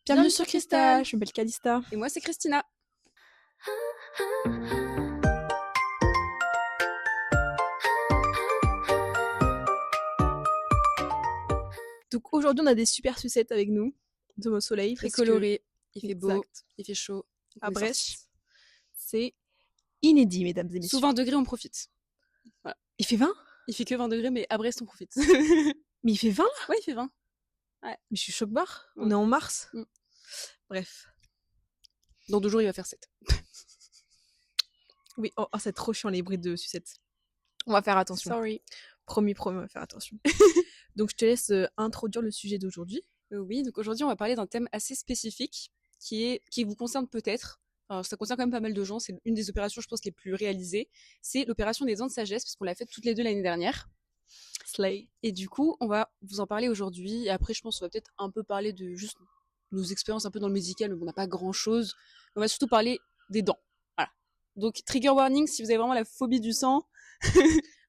Bienvenue sur Cristal, je m'appelle Calista. Et moi, c'est Christina. Donc aujourd'hui, on a des super sucettes avec nous. Nous sommes au soleil. Très parce coloré, il fait Exact. beau, il fait chaud. Donc À on est Brest, sortis. c'est inédit, mesdames et messieurs. Sous 20 degrés, on profite. Il fait 20 ? Il fait que 20 degrés, mais à Brest, on profite. Mais il fait 20 là ? Ouais, il fait 20. Mais je suis choc-barre. On Ouais. est en mars. Mm. Bref. Dans 2 jours, il va faire 7. Oui, oh, c'est trop chiant les bruits de sucettes. On va faire attention. Sorry. Promis, on va faire attention. Donc je te laisse introduire le sujet d'aujourd'hui. Oui, donc aujourd'hui, on va parler d'un thème assez spécifique qui vous concerne peut-être. Enfin, ça concerne quand même pas mal de gens. C'est une des opérations, je pense, les plus réalisées. C'est l'opération des dents de sagesse, parce qu'on l'a faite toutes les deux l'année dernière. Slay. Et du coup, on va vous en parler aujourd'hui. Et après, je pense qu'on va peut-être un peu parler de juste nos expériences un peu dans le médical, mais bon, on n'a pas grand-chose. On va surtout parler des dents. Voilà. Donc, trigger warning, si vous avez vraiment la phobie du sang.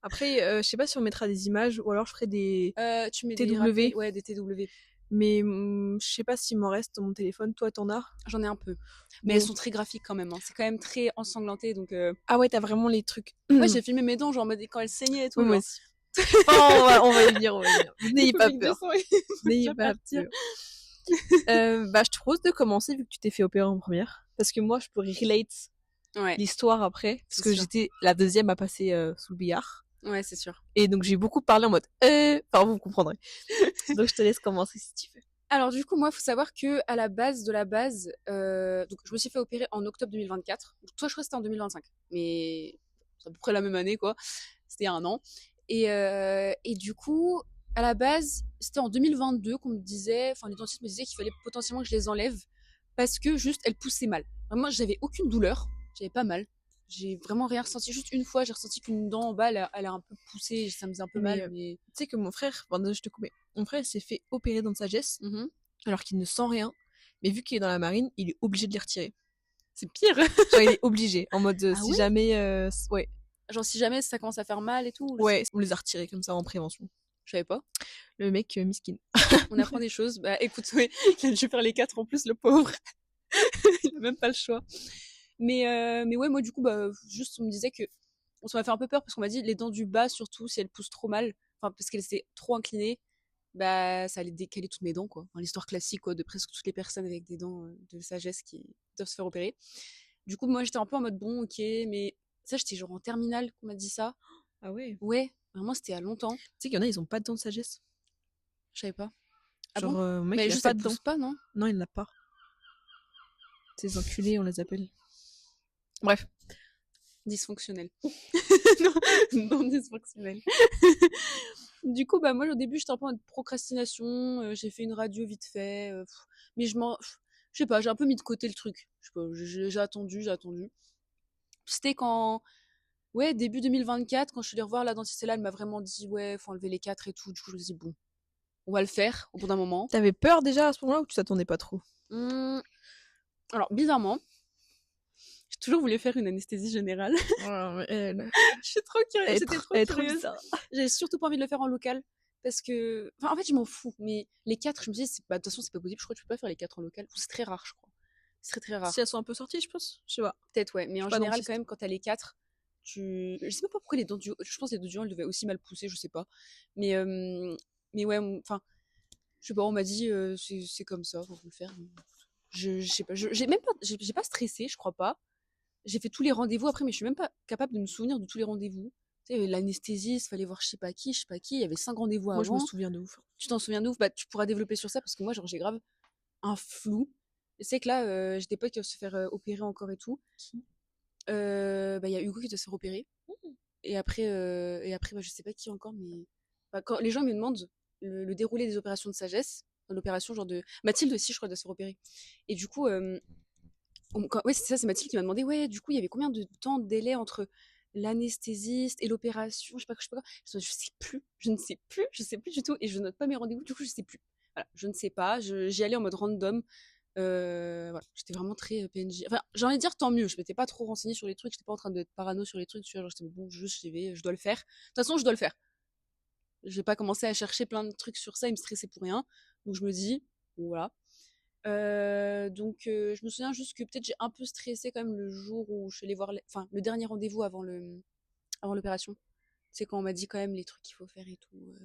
Après, je sais pas si on mettra des images ou alors je ferai des Tu mets TW. des rappels. Ouais, des TW. Mais je sais pas s'il m'en reste dans mon téléphone. Toi, t'en as ? J'en ai un peu. Mais Bon. elles sont très graphiques quand même. Hein. C'est quand même très ensanglanté. Donc, Ah ouais, t'as vraiment les trucs. moi, j'ai filmé mes dents, genre en mode quand elles saignaient et tout. Oui, moi genre. aussi. Oh, on va y venir, N'ayez pas Covid peur. 200, il faut N'ayez déjà pas partir. peur. Je te propose de commencer vu que tu t'es fait opérer en première. Parce que moi, je pourrais relate Ouais, l'histoire après. Parce C'est que sûr. j'étais la deuxième à passer sous le billard. ouais, c'est sûr. Et donc, j'ai beaucoup parlé en mode Enfin, vous comprendrez. Donc, je te laisse commencer si tu veux. Alors du coup, moi, faut savoir que à la base de la base, donc je me suis fait opérer en octobre 2024. Donc, toi, je crois que c'était en 2025, mais c'est à peu près la même année, quoi. C'était il y a un an. Et du coup, à la base, c'était en 2022 qu'on me disait, enfin les dentistes me disaient qu'il fallait potentiellement que je les enlève parce que juste elles poussaient mal. Vraiment, j'avais aucune douleur, j'avais pas mal. J'ai vraiment rien ressenti. Juste une fois, j'ai ressenti qu'une dent en bas, elle a un peu poussé, ça me faisait un peu mal, mais Tu sais que mon frère, désolé, je te coupais. Mon frère s'est fait opérer dans de sagesse, Mhm. alors qu'il ne sent rien. Mais vu qu'il est dans la marine, il est obligé de les retirer. C'est pire. Genre, il est obligé. En mode, Ah si ouais jamais. Ouais. Genre si jamais ça commence à faire mal et tout. Ouais, on les a retirés comme ça en prévention. Je savais pas. Le mec, miskin. On apprend des choses. Bah écoute, oui, il a dû faire les 4 en plus, le pauvre. Il a même pas le choix. Mais ouais, moi du coup, bah juste on me disait que on s'en m'a fait un peu peur parce qu'on m'a dit les dents du bas surtout si elles poussent trop mal, enfin parce qu'elles étaient trop inclinées, bah ça allait décaler toutes mes dents quoi. Enfin, l'histoire classique quoi de presque toutes les personnes avec des dents de sagesse qui doivent se faire opérer. Du coup, moi j'étais un peu en mode bon, ok, mais ça j'étais genre en terminale qu'on m'a dit ça. Ah ouais. Ouais, vraiment c'était il y a longtemps. Tu sais qu'il y en a, ils ont pas de dents de sagesse. Je savais pas. Ah Genre, bon mec, Mais il a juste pas elles de dents. poussent pas, non? Non, il l'a pas. Ces enculés, on les appelle. Bref. Dysfonctionnel. non, non dysfonctionnel. Du coup, bah moi au début j'étais un peu en procrastination, j'ai fait une radio vite fait, mais je sais pas, j'ai un peu mis de côté le truc. Je sais pas, j'ai attendu. C'était quand, ouais, début 2024, quand je suis allée revoir la dentiste là, elle m'a vraiment dit ouais, faut enlever les 4 et tout. Du coup, je me suis dit bon, on va le faire au bout d'un moment. T'avais peur déjà à ce moment-là ou tu t'attendais pas trop ? Alors bizarrement, j'ai toujours voulu faire une anesthésie générale. Elle Je suis trop curieuse. C'était trop est trop curieuse. bizarre. J'avais surtout pas envie de le faire en local. Parce que, enfin, en fait, je m'en fous. Mais les 4, je me dis, de toute façon, c'est pas possible. Je crois que tu peux pas faire les 4 en local. C'est très rare, je crois. C'est très, très rare. Si elles sont un peu sorties, je pense. Je sais pas. Peut-être, ouais. Mais en pas général, dentiste. quand même, quand t'as les 4, je sais même pas pourquoi les dents du haut. Je pense que les dents du haut, elles devaient aussi mal pousser, je sais pas. Mais ouais, enfin, je sais pas, on m'a dit, c'est comme ça, faut le faire. Je sais pas. J'ai même pas, j'ai pas stressé, je crois pas. J'ai fait tous les rendez-vous après, mais je suis même pas capable de me souvenir de tous les rendez-vous. Tu sais, l'anesthésiste, fallait voir je sais pas qui, il y avait 5 rendez-vous Moi, je me avant. souviens de ouf. Tu t'en souviens de ouf? Bah, tu pourras développer sur ça parce que moi, genre, j'ai grave un flou. Je sais que là, j'ai des potes qui doivent se faire opérer encore et tout. Bah, il y a Hugo qui doit se faire opérer. Et après, bah, je sais pas qui encore, mais bah, quand les gens me demandent le déroulé des opérations de sagesse, l'opération genre de Mathilde aussi, je crois, doit se faire opérer. Et du coup, ouais, c'est ça, c'est Mathilde qui m'a demandé, ouais, du coup, il y avait combien de temps de délai entre l'anesthésiste et l'opération, je sais pas quoi. Je sais plus du tout, et je note pas mes rendez-vous, du coup, je sais plus. Voilà, je ne sais pas, j'y allais en mode random. Voilà, j'étais vraiment très PNJ. Enfin, j'ai envie de dire tant mieux, je m'étais pas trop renseignée sur les trucs, j'étais pas en train d'être parano sur les trucs, tu vois, genre, j'étais bon, juste, j'y vais, je dois le faire. De toute façon, je dois le faire. Je vais pas commencer à chercher plein de trucs sur ça et me stresser pour rien. Donc, je me dis, voilà. Donc, je me souviens juste que peut-être j'ai un peu stressé quand même le jour où je suis allée voir, enfin, le dernier rendez-vous avant l'opération. C'est quand on m'a dit quand même les trucs qu'il faut faire et tout.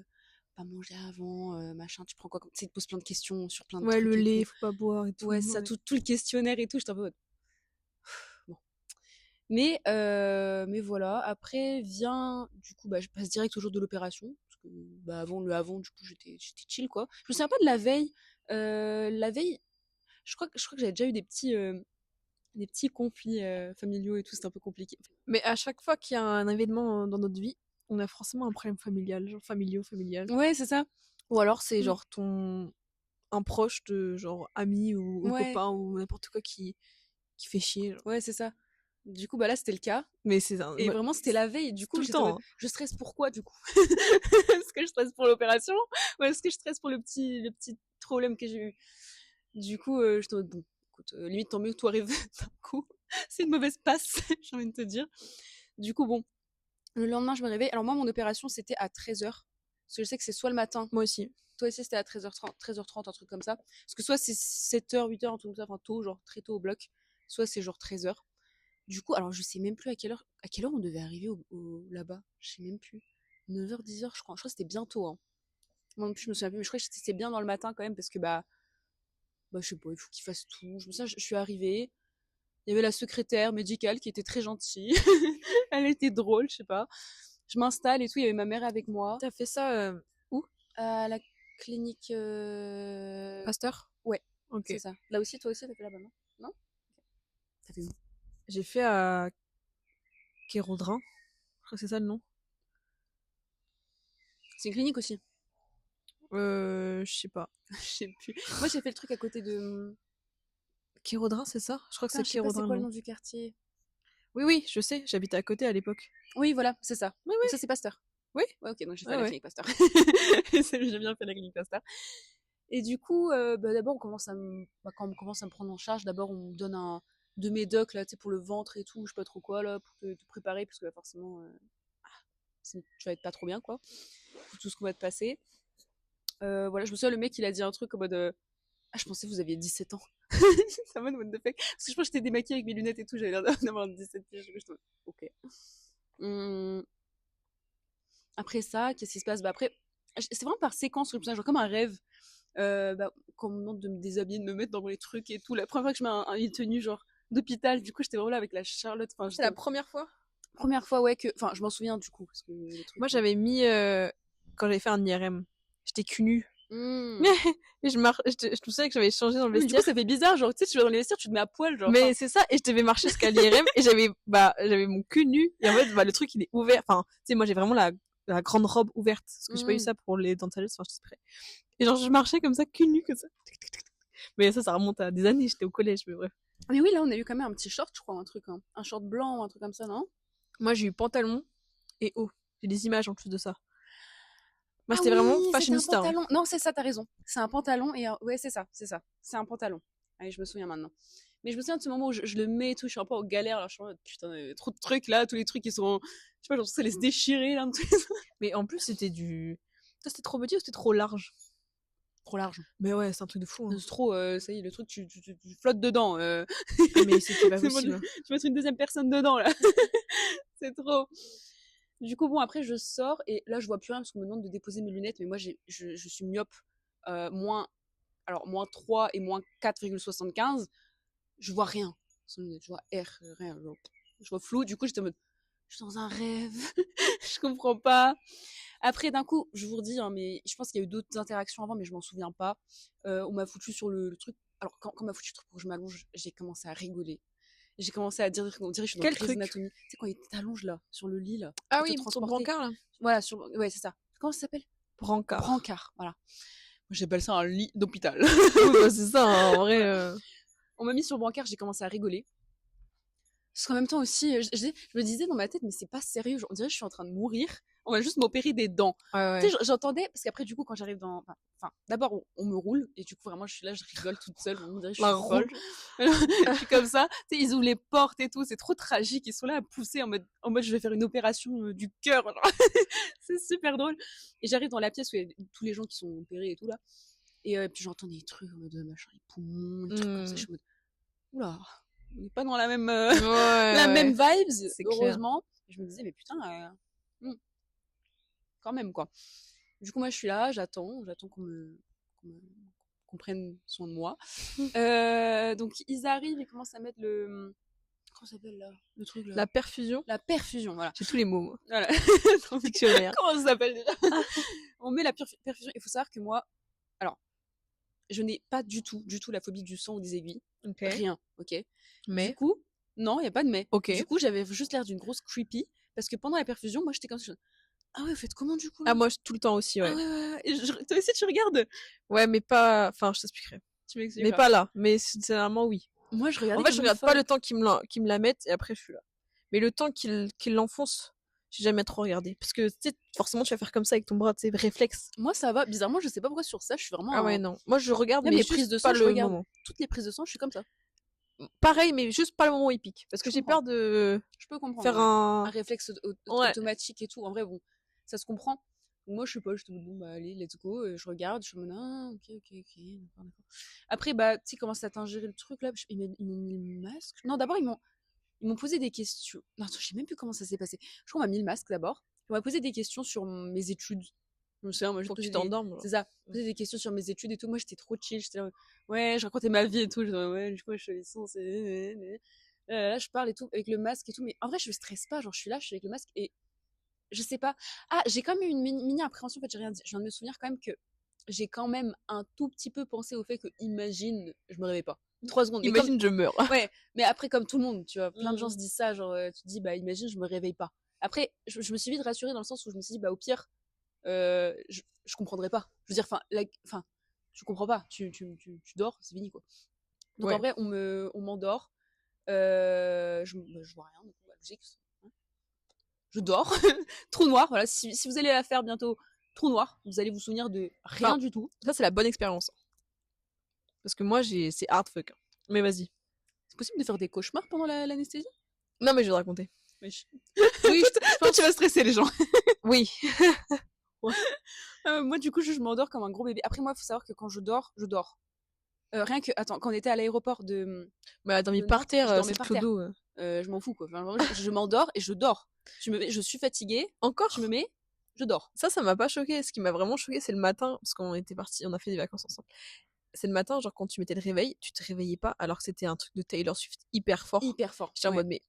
Pas manger avant, machin, tu prends quoi? Tu sais, ils te posent plein de questions sur plein de Ouais, le trucs et lait, tout. faut pas boire et tout. Ouais, c'est ça, Ouais. tout le questionnaire et tout. J'étais un peu en mode, bon. Mais voilà. Après vient, du coup, bah, je passe direct au jour de l'opération. Parce que, bah, avant, du coup, j'étais chill, quoi. Je me souviens pas de la veille. La veille, je crois que j'avais déjà eu des petits conflits familiaux et tout, c'était un peu compliqué. Mais à chaque fois qu'il y a un événement dans notre vie, on a forcément un problème familial, genre familial. Ouais, c'est ça. Ou alors c'est Mm. genre un proche de genre ami ou Ouais, copain ou n'importe quoi qui fait chier. Genre. ouais, c'est ça. Du coup, bah là, c'était le cas. Mais c'est un... Et vraiment, c'était la veille. Et du tout coup, le j'étais en mode, temps. Hein. je stresse pourquoi, du coup? Est-ce que je stresse pour l'opération? Ou est-ce que je stresse pour le petit problème que j'ai eu? Du coup, j'étais en mode, bon, écoute, limite, tant mieux que tout arrive d'un coup. C'est une mauvaise passe, j'ai envie de te dire. Du coup, bon, le lendemain, je me réveille. Alors moi, mon opération, c'était à 13h. Parce que je sais que c'est soit le matin. Moi aussi. Toi aussi, c'était à 13h30, un truc comme ça. Parce que soit c'est 7h, 8h, un truc comme ça, enfin tôt, genre très tôt au bloc. Soit c'est genre 13h. Du coup, alors je sais même plus à quelle heure on devait arriver là-bas. Je sais même plus. 9h, 10h, je crois. Je crois que c'était bientôt, hein. Moi non plus, je me souviens plus, mais je crois que c'était bien dans le matin quand même, parce que bah je sais pas, il faut qu'ils fassent tout. Je me souviens, je suis arrivée. Il y avait la secrétaire médicale qui était très gentille. Elle était drôle, je sais pas. Je m'installe et tout, il y avait ma mère avec moi. T'as fait ça où? À la clinique. Pasteur? Ouais, Ok. c'est ça. Là aussi, toi aussi, t'as fait là-bas, non? Non? T'as fait où? J'ai fait à Kérodrin. Je crois que c'est ça le nom. C'est une clinique aussi. Je sais pas. Je sais plus. Moi, j'ai fait le truc à côté de. Kérodrin, c'est ça? Je crois que Putain, c'est je sais pas c'est Kérodrin quoi le le nom. nom du quartier. Oui, je sais. J'habitais à côté à l'époque. Oui, voilà, c'est ça. Oui, Donc ça, c'est Pasteur. oui. Ouais, ok, donc j'ai fait Ouais, la ouais. clinique Pasteur. J'ai bien fait la clinique Pasteur. Et du coup, bah, d'abord, quand on commence à me prendre en charge, d'abord, on me donne de mes docs, là, tu sais, pour le ventre et tout, je sais pas trop quoi, là, pour te préparer, parce que là, forcément, tu vas être pas trop bien, quoi, pour tout ce qu'on va te passer. Voilà, je me souviens, le mec, il a dit un truc en mode, ah, je pensais que vous aviez 17 ans. C'est en mode, what the fuck. Parce que je pense que j'étais démaquillée avec mes lunettes et tout, j'avais l'air d'avoir 17 piges. Je me ok. Après ça, qu'est-ce qui se passe? Bah après, c'est vraiment par séquence, comme ça, genre comme un rêve. Bah, quand on me demande de me déshabiller, de me mettre dans les trucs et tout. La première fois que je mets une tenue genre d'hôpital, du coup, j'étais vraiment là avec la Charlotte. Enfin, C'est la première fois? première fois, ouais, que. Enfin, je m'en souviens du coup. Parce que les trucs, Moi, j'avais mis quand j'avais fait un IRM. J'étais cul nue. Mmh. Et je me souviens que j'avais changé dans le Mais du vestiaire. coup, ça fait bizarre, genre, tu sais, tu vas dans les vestiaires, tu te mets à poil, genre. Mais c'est ça, et je devais marcher jusqu'à l'IRM, et j'avais mon cul nu, et en fait, le truc, il est ouvert. Enfin, tu sais, moi, j'ai vraiment la grande robe ouverte, parce que j'ai pas eu Mmh. ça pour les dents de sagesse, enfin, je suis prêt. Et genre, je marchais comme ça, cul nu, comme ça. Mais ça remonte à des années, j'étais au collège, mais bref. Mais oui, là, on a eu quand même un petit short, je crois, un truc, hein. Un short blanc ou un truc comme ça, non? Moi, j'ai eu pantalon et haut. J'ai des images en plus de ça. Moi, Ah c'était oui, vraiment c'était un fashionista. Hein. pantalon. Non, c'est ça, t'as raison. C'est un pantalon et ouais, c'est ça, c'est ça. C'est un pantalon. Allez, je me souviens maintenant. Mais je me souviens de ce moment où je le mets et tout, je suis un peu en galère, là, je suis en mode, putain, il y a trop de trucs là, tous les trucs qui sont, je sais pas, genre ça laisse déchirer là. Mais en plus, c'était du. Ça, c'était trop petit ou c'était trop large? Trop large. Mais ouais, c'est un truc de fou. Hein. C'est trop, ça y est, le truc, tu flottes dedans. Ah, mais c'était pas C'est bon, possible. je vais mettre une deuxième personne dedans là. C'est trop. Du coup, bon, après, je sors et là, je vois plus rien parce qu'on me demande de déposer mes lunettes, mais moi, je suis myope, moins, alors, moins 3 et moins 4,75. Je vois rien. Sans lunettes, je vois R, rien. Genre, je vois flou. Du coup, j'étais en mode, je suis dans un rêve. Je comprends pas. Après, d'un coup, je vous redis, hein, mais je pense qu'il y a eu d'autres interactions avant, mais je m'en souviens pas. On m'a foutu sur le truc. Alors, quand on m'a foutu le truc pour que je m'allonge, j'ai commencé à rigoler. J'ai commencé à dire, on dirait que je suis dans Quel Grey's truc? Anatomy. Tu sais, quand il t'allonge là, sur le lit, là. Ah Pour te oui, sur transporter. brancard, là. Voilà, ouais, c'est ça. Comment ça s'appelle? Brancard. Brancard, voilà. Moi, j'appelle ça un lit d'hôpital. Oui, bah, c'est ça, hein, en vrai. On m'a mis sur brancard, j'ai commencé à rigoler. Parce qu'en même temps aussi, je me disais dans ma tête, mais c'est pas sérieux, on dirait que je suis en train de mourir. On va juste m'opérer des dents. Ouais, Tu ouais. sais, j'entendais, parce qu'après, du coup, quand j'arrive dans. Enfin, d'abord, on me roule, et du coup, vraiment, je suis là, je rigole toute seule. On me dirait, je suis La folle. Je suis comme ça. Tu sais, ils ouvrent les portes et tout, c'est trop tragique. Ils sont là à pousser en mode je vais faire une opération du cœur. C'est super drôle. Et j'arrive dans la pièce où il y a tous les gens qui sont opérés et tout là. Et puis j'entends des trucs en mode machin, les poumons, des trucs comme ça. Je suis en mode, oula, on n'est pas dans la même, la même vibes, C'est heureusement. Je me disais, mais putain, quand même, quoi. Du coup, moi, je suis là, j'attends qu'on prenne soin de moi. Donc, ils arrivent, ils commencent à mettre le, comment ça s'appelle là? Le truc là. La perfusion. La perfusion, voilà. J'ai tous les mots, moi. Voilà. Dans le dictionnaire. Comment ça s'appelle déjà? On met la perfusion. Il faut savoir que moi, alors, je n'ai pas du tout la phobie du sang ou des aiguilles. Ok. Rien, ok. Mais. Du coup, non, il n'y a pas de mais. Ok. Du coup, j'avais juste l'air d'une grosse creepy parce que pendant la perfusion, moi, j'étais comme ça. Ah ouais, vous faites comment du coup là? Ah, moi, tout le temps aussi, ouais. Ah ouais. Et toi aussi, tu regardes? Ouais, mais pas. Enfin, je t'expliquerai. Tu m'expliques. Mais pas là. Mais généralement, oui. Moi, je regardais. En fait, je regarde pas le temps qu'ils me la mettent et après, je suis là. Mais le temps qu'ils l'enfoncent, j'ai jamais trop regardé. Parce que, tu sais, forcément, tu vas faire comme ça avec ton bras, tu sais, réflexe. Moi, ça va. Bizarrement, je sais pas pourquoi sur ça, je suis vraiment. Ah ouais, non. Moi, je regarde, Même mais les juste prises de pas sang, je le regarde. moment. Toutes les prises de sang, je suis comme ça. Pareil, mais juste pas le moment épique. Parce que j'ai peur de Je peux comprendre. faire un réflexe Ouais. automatique et tout. En vrai, bon, ça se comprend. Moi, je sais pas, je te dis, bon, bah, allez, let's go. Je regarde, je me dis, ah, ok, d'accord. Après, bah, tu sais, ils commencent à t'ingérer le truc, là. Ils m'ont mis le masque. Non, d'abord, ils m'ont posé des questions. Non, attends, je sais même plus comment ça s'est passé. Je crois qu'on m'a mis le masque d'abord. On m'a posé des questions sur mes études. Je me souviens, moi, Pour que tu t'endormes. C'est ça. Poser des questions sur mes études et tout. Moi, j'étais trop chill. J'étais là, ouais, je racontais ma vie et tout. Je disais, ouais, du coup, je suis licence. Là, je parle et tout, avec le masque et tout. Mais en vrai, je stresse pas. Genre, je suis là, je suis avec le masque et je sais pas. Ah, j'ai quand même eu une mini appréhension. En fait, j'ai rien dit. Je viens de me souvenir quand même que j'ai quand même un tout petit peu pensé au fait que, imagine, je me réveille pas. 3 secondes. Imagine, je meurs. Ouais, mais après, comme tout le monde, tu vois, plein de gens se disent ça. Genre, tu te dis, bah, imagine, je me réveille pas. Après, je me suis vite rassurée dans le sens où je me suis dit, bah, au pire, je comprendrais pas. Je veux dire, enfin, tu comprends pas. Tu dors, c'est fini, quoi. Donc, en vrai, on m'endort. Je vois rien. Donc, bah, logique. Je dors. Trou noir, voilà. Si vous allez la faire bientôt, trou noir, vous allez vous souvenir de rien du tout. Ça, c'est la bonne expérience. Parce que moi, c'est hard fuck. Mais vas-y. C'est possible de faire des cauchemars pendant l'anesthésie? Non, mais je vais te raconter. Oui, je pense que tu vas stresser les gens. Oui. Moi, du coup, je m'endors comme un gros bébé. Après, moi, il faut savoir que quand je dors, je dors. Rien que, attends, quand on était à l'aéroport de. Bah, dormir par terre, c'est clodo. Je m'en fous, quoi. Enfin, vraiment, je m'endors et je dors. Je suis fatiguée. Encore? Je me mets, je dors. Ça m'a pas choqué. Ce qui m'a vraiment choqué, c'est le matin, parce qu'on était partis, on a fait des vacances ensemble. C'est le matin, genre quand tu mettais le réveil, tu te réveillais pas, alors que c'était un truc de Taylor Swift hyper fort. Hyper fort. J'étais en mode, mais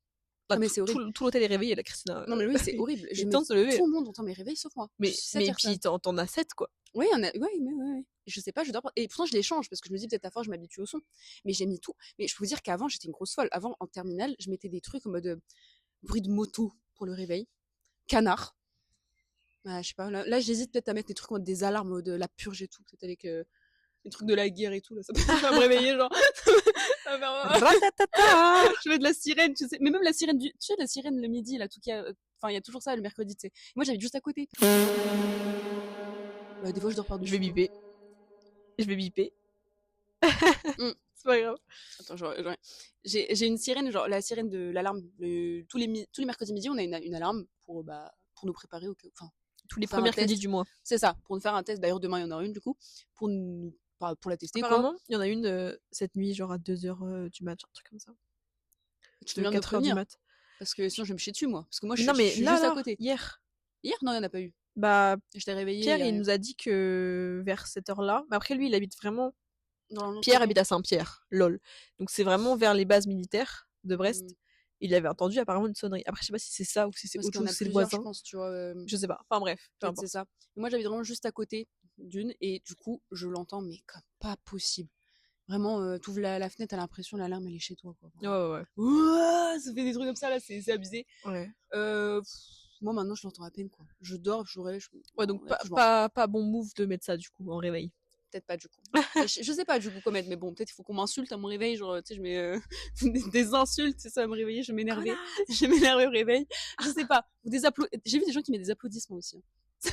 c'est horrible. Tout l'hôtel est réveillé, la Christina. Non, mais oui, c'est horrible. J'ai le temps de se lever. Tout le monde entend mes réveils sauf moi. Mais puis t'en as 7, quoi. Oui, ouais. Je sais pas, je dors pas. Et pourtant, je les change parce que je me dis peut-être à force, je m'habitue au son. Mais j'ai mis tout. Mais je peux vous dire qu'avant, j'étais une grosse folle. Avant, en terminale, je mettais des trucs en mode bruit de moto pour le réveil. Canard. Je sais pas. Là j'hésite peut-être à mettre des trucs en mode des alarmes de la purge et tout. Peut-être avec les trucs de la guerre et tout. Là, ça peut me réveiller, genre. Je mets de la sirène, tu sais. Mais même la sirène tu sais, la sirène le midi, là, tout qu'il y a. Enfin, il y a toujours ça le mercredi, tu sais. Moi, j'habite juste à côté. Bah, des fois, je dors par-dessus. Je vais biper. C'est pas grave. Attends, j'ai une sirène, genre la sirène de l'alarme. Tous les mercredis midi, on a une alarme pour nous préparer au. Enfin, tous les premiers mercredis du mois. C'est ça, pour nous faire un test. D'ailleurs, demain, il y en aura une, du coup, pour la tester. Apparemment, il y en a une cette nuit, genre à 2h du mat, un truc comme ça. Tu viens de 4h du mat. Parce que sinon, je vais me chier dessus, moi. Parce que moi, je suis juste à côté. Hier, non, il n'y en a pas eu. Bah, je t'ai réveillé. Pierre, il nous a dit que vers cette heure-là. Mais après, lui, il habite vraiment. Pierre habite à Saint-Pierre, lol. Donc, c'est vraiment vers les bases militaires de Brest. Il avait entendu apparemment une sonnerie. Après, je sais pas si c'est ça ou si c'est autre chose, c'est le voisin. Je pense, tu vois. Je sais pas. Enfin, bref. C'est ça. Moi, j'habite vraiment juste à côté d'une. Et du coup, je l'entends, mais comme pas possible. Vraiment, t'ouvres la fenêtre, t'as l'impression l'alarme elle est chez toi, quoi. Ouais. Ouah, ça fait des trucs comme ça là, c'est abusé. Ouais. Moi maintenant je l'entends à peine, quoi. Je dors, ouais, donc pas bon move de mettre ça du coup en réveil. Peut-être pas du coup. je sais pas du coup comment mettre, mais bon, peut-être il faut qu'on m'insulte à mon réveil, genre tu sais je mets des insultes, ça va me réveiller, je vais m'énerver. Je vais m'énerver au réveil. Je sais pas. J'ai vu des gens qui mettent des applaudissements aussi. Je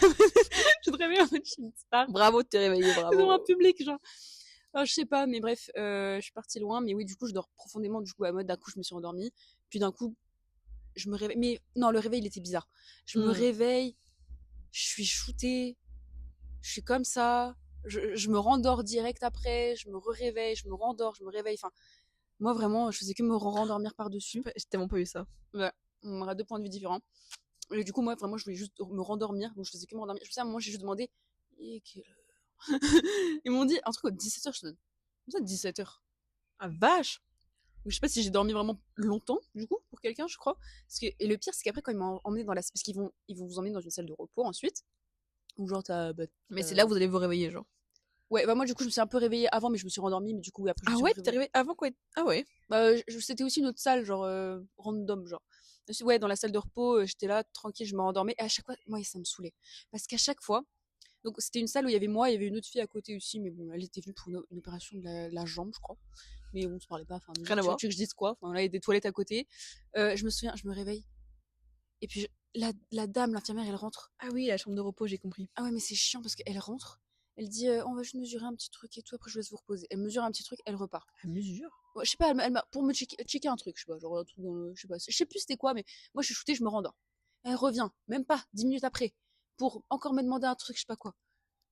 te réveille en mode je suis une star. Bravo de te réveiller, bravo. Devant un public, genre. Alors, je sais pas, mais bref, je suis partie loin, mais oui, du coup, je dors profondément, du coup, à mode, d'un coup, je me suis endormie, puis d'un coup, je me réveille, mais non, le réveil, il était bizarre. Je me réveille, je suis shootée, je suis comme ça, je me rendors direct après, je me réveille, je me rendors, je me réveille. Enfin, moi vraiment, je faisais que me rendormir par-dessus. J'ai tellement pas eu ça. Ouais, on aura 2 points de vue différents. Et du coup, moi vraiment, je voulais juste me rendormir, donc je faisais que me rendormir. Je sais, à un moment, j'ai juste demandé, et quelle heure Ils m'ont dit un truc à 17h, je te donne. Comme ça, 17h. Ah vache! Je sais pas si j'ai dormi vraiment longtemps, du coup, pour quelqu'un, je crois. Et le pire, c'est qu'après, quand ils m'ont emmené dans la. Parce ils vont vous emmener dans une salle de repos ensuite. Où genre, Mais c'est là où vous allez vous réveiller, genre. Ouais, bah moi, du coup, je me suis un peu réveillée avant, mais je me suis rendormie. Mais du coup, après, je me Ah suis ouais, réveillée. t'es arrivé avant quoi? Ah ouais. Bah, c'était aussi une autre salle, genre, random, genre. Ouais, dans la salle de repos, j'étais là, tranquille, je me rendormais. Et à chaque fois, moi, ça me saoulait. Parce qu'à chaque fois, donc c'était une salle où il y avait moi, il y avait une autre fille à côté aussi, mais bon, elle était venue pour une opération de la jambe, je crois. Mais on se parlait pas, enfin, Rien à voir. tu veux que je dise quoi? Enfin, là, il y a des toilettes à côté. Je me souviens, je me réveille. Et puis, la dame, l'infirmière, elle rentre. Ah oui, la chambre de repos, j'ai compris. Ah ouais, mais c'est chiant parce qu'elle rentre. Elle dit, on va juste mesurer un petit truc et tout, après je laisse vous reposer. Elle mesure un petit truc, elle repart. À mesure? Ouais, je sais pas, pour me checker un truc, je sais pas, genre un truc dans le, je sais plus c'était quoi, mais moi je suis shootée, je me rendors. Elle revient, même pas, 10 minutes après, pour encore me demander un truc, je sais pas quoi.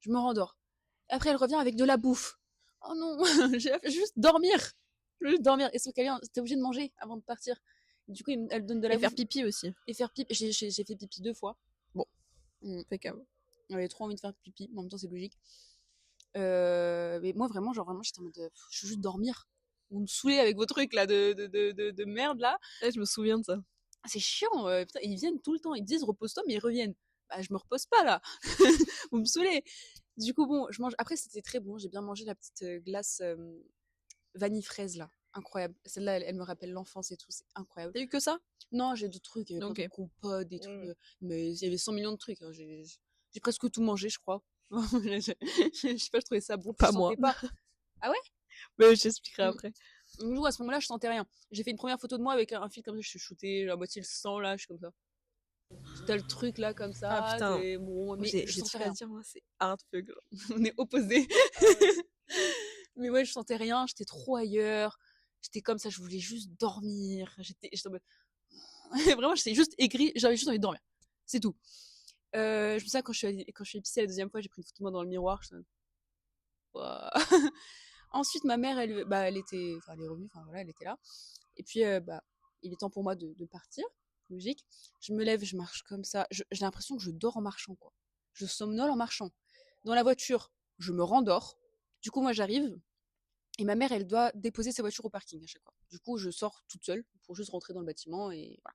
Je me rendors. Après, elle revient avec de la bouffe. Oh non, j'ai juste dormir. Je veux juste dormir. Et sauf qu'elle t'es obligé de manger avant de partir. Et du coup, elle donne de la Et bouffe. faire pipi aussi. Et faire pipi. J'ai fait pipi 2 fois. Bon. Fait calme. J'avais trop envie de faire pipi, mais en même temps, c'est logique. Mais moi, vraiment, j'étais en mode, je veux juste dormir. Vous me saoulez avec vos trucs là de merde là. Ouais, je me souviens de ça. C'est chiant. Putain, ils viennent tout le temps. Ils disent repose-toi, mais ils reviennent. Bah, je me repose pas là. Vous me saoulez. Du coup, bon, je mange. Après, c'était très bon. J'ai bien mangé la petite glace vanille fraise là. Incroyable. Celle-là, elle me rappelle l'enfance et tout. C'est incroyable. T'as eu que ça? Non, j'ai d'autres trucs. Il y avait plein de compotes, des trucs. Mais il y avait 100 millions de trucs. Hein. J'ai presque tout mangé, je crois. Je sais pas, je trouvais ça bon. Pas moi. Pas. Ah ouais? Mais j'expliquerai après. Donc, à ce moment-là, je sentais rien. J'ai fait une première photo de moi avec un fil comme ça. Je suis shootée, la moitié le sang là. Je suis comme ça. T'as le truc là comme ça. Ah putain. Bon, mais j'ai je sentais rien à dire, moi, c'est hardfuck. On est opposés. Mais ouais, je sentais rien, j'étais trop ailleurs. J'étais comme ça, je voulais juste dormir. J'étais en mode... Vraiment, j'étais juste aigrie, j'avais juste envie de dormir. C'est tout. Je me souviens quand je suis épicée la deuxième fois, j'ai pris une photo de moi dans le miroir. Wow. Ensuite, ma mère, elle était, enfin, elle est revenue, enfin voilà, elle était là. Et puis, il est temps pour moi de partir, logique. Je me lève, je marche comme ça. J'ai l'impression que je dors en marchant, quoi. Je somnole en marchant. Dans la voiture, je me rendors. Du coup, moi, j'arrive. Et ma mère, elle doit déposer sa voiture au parking à chaque fois. Du coup, je sors toute seule pour juste rentrer dans le bâtiment et voilà.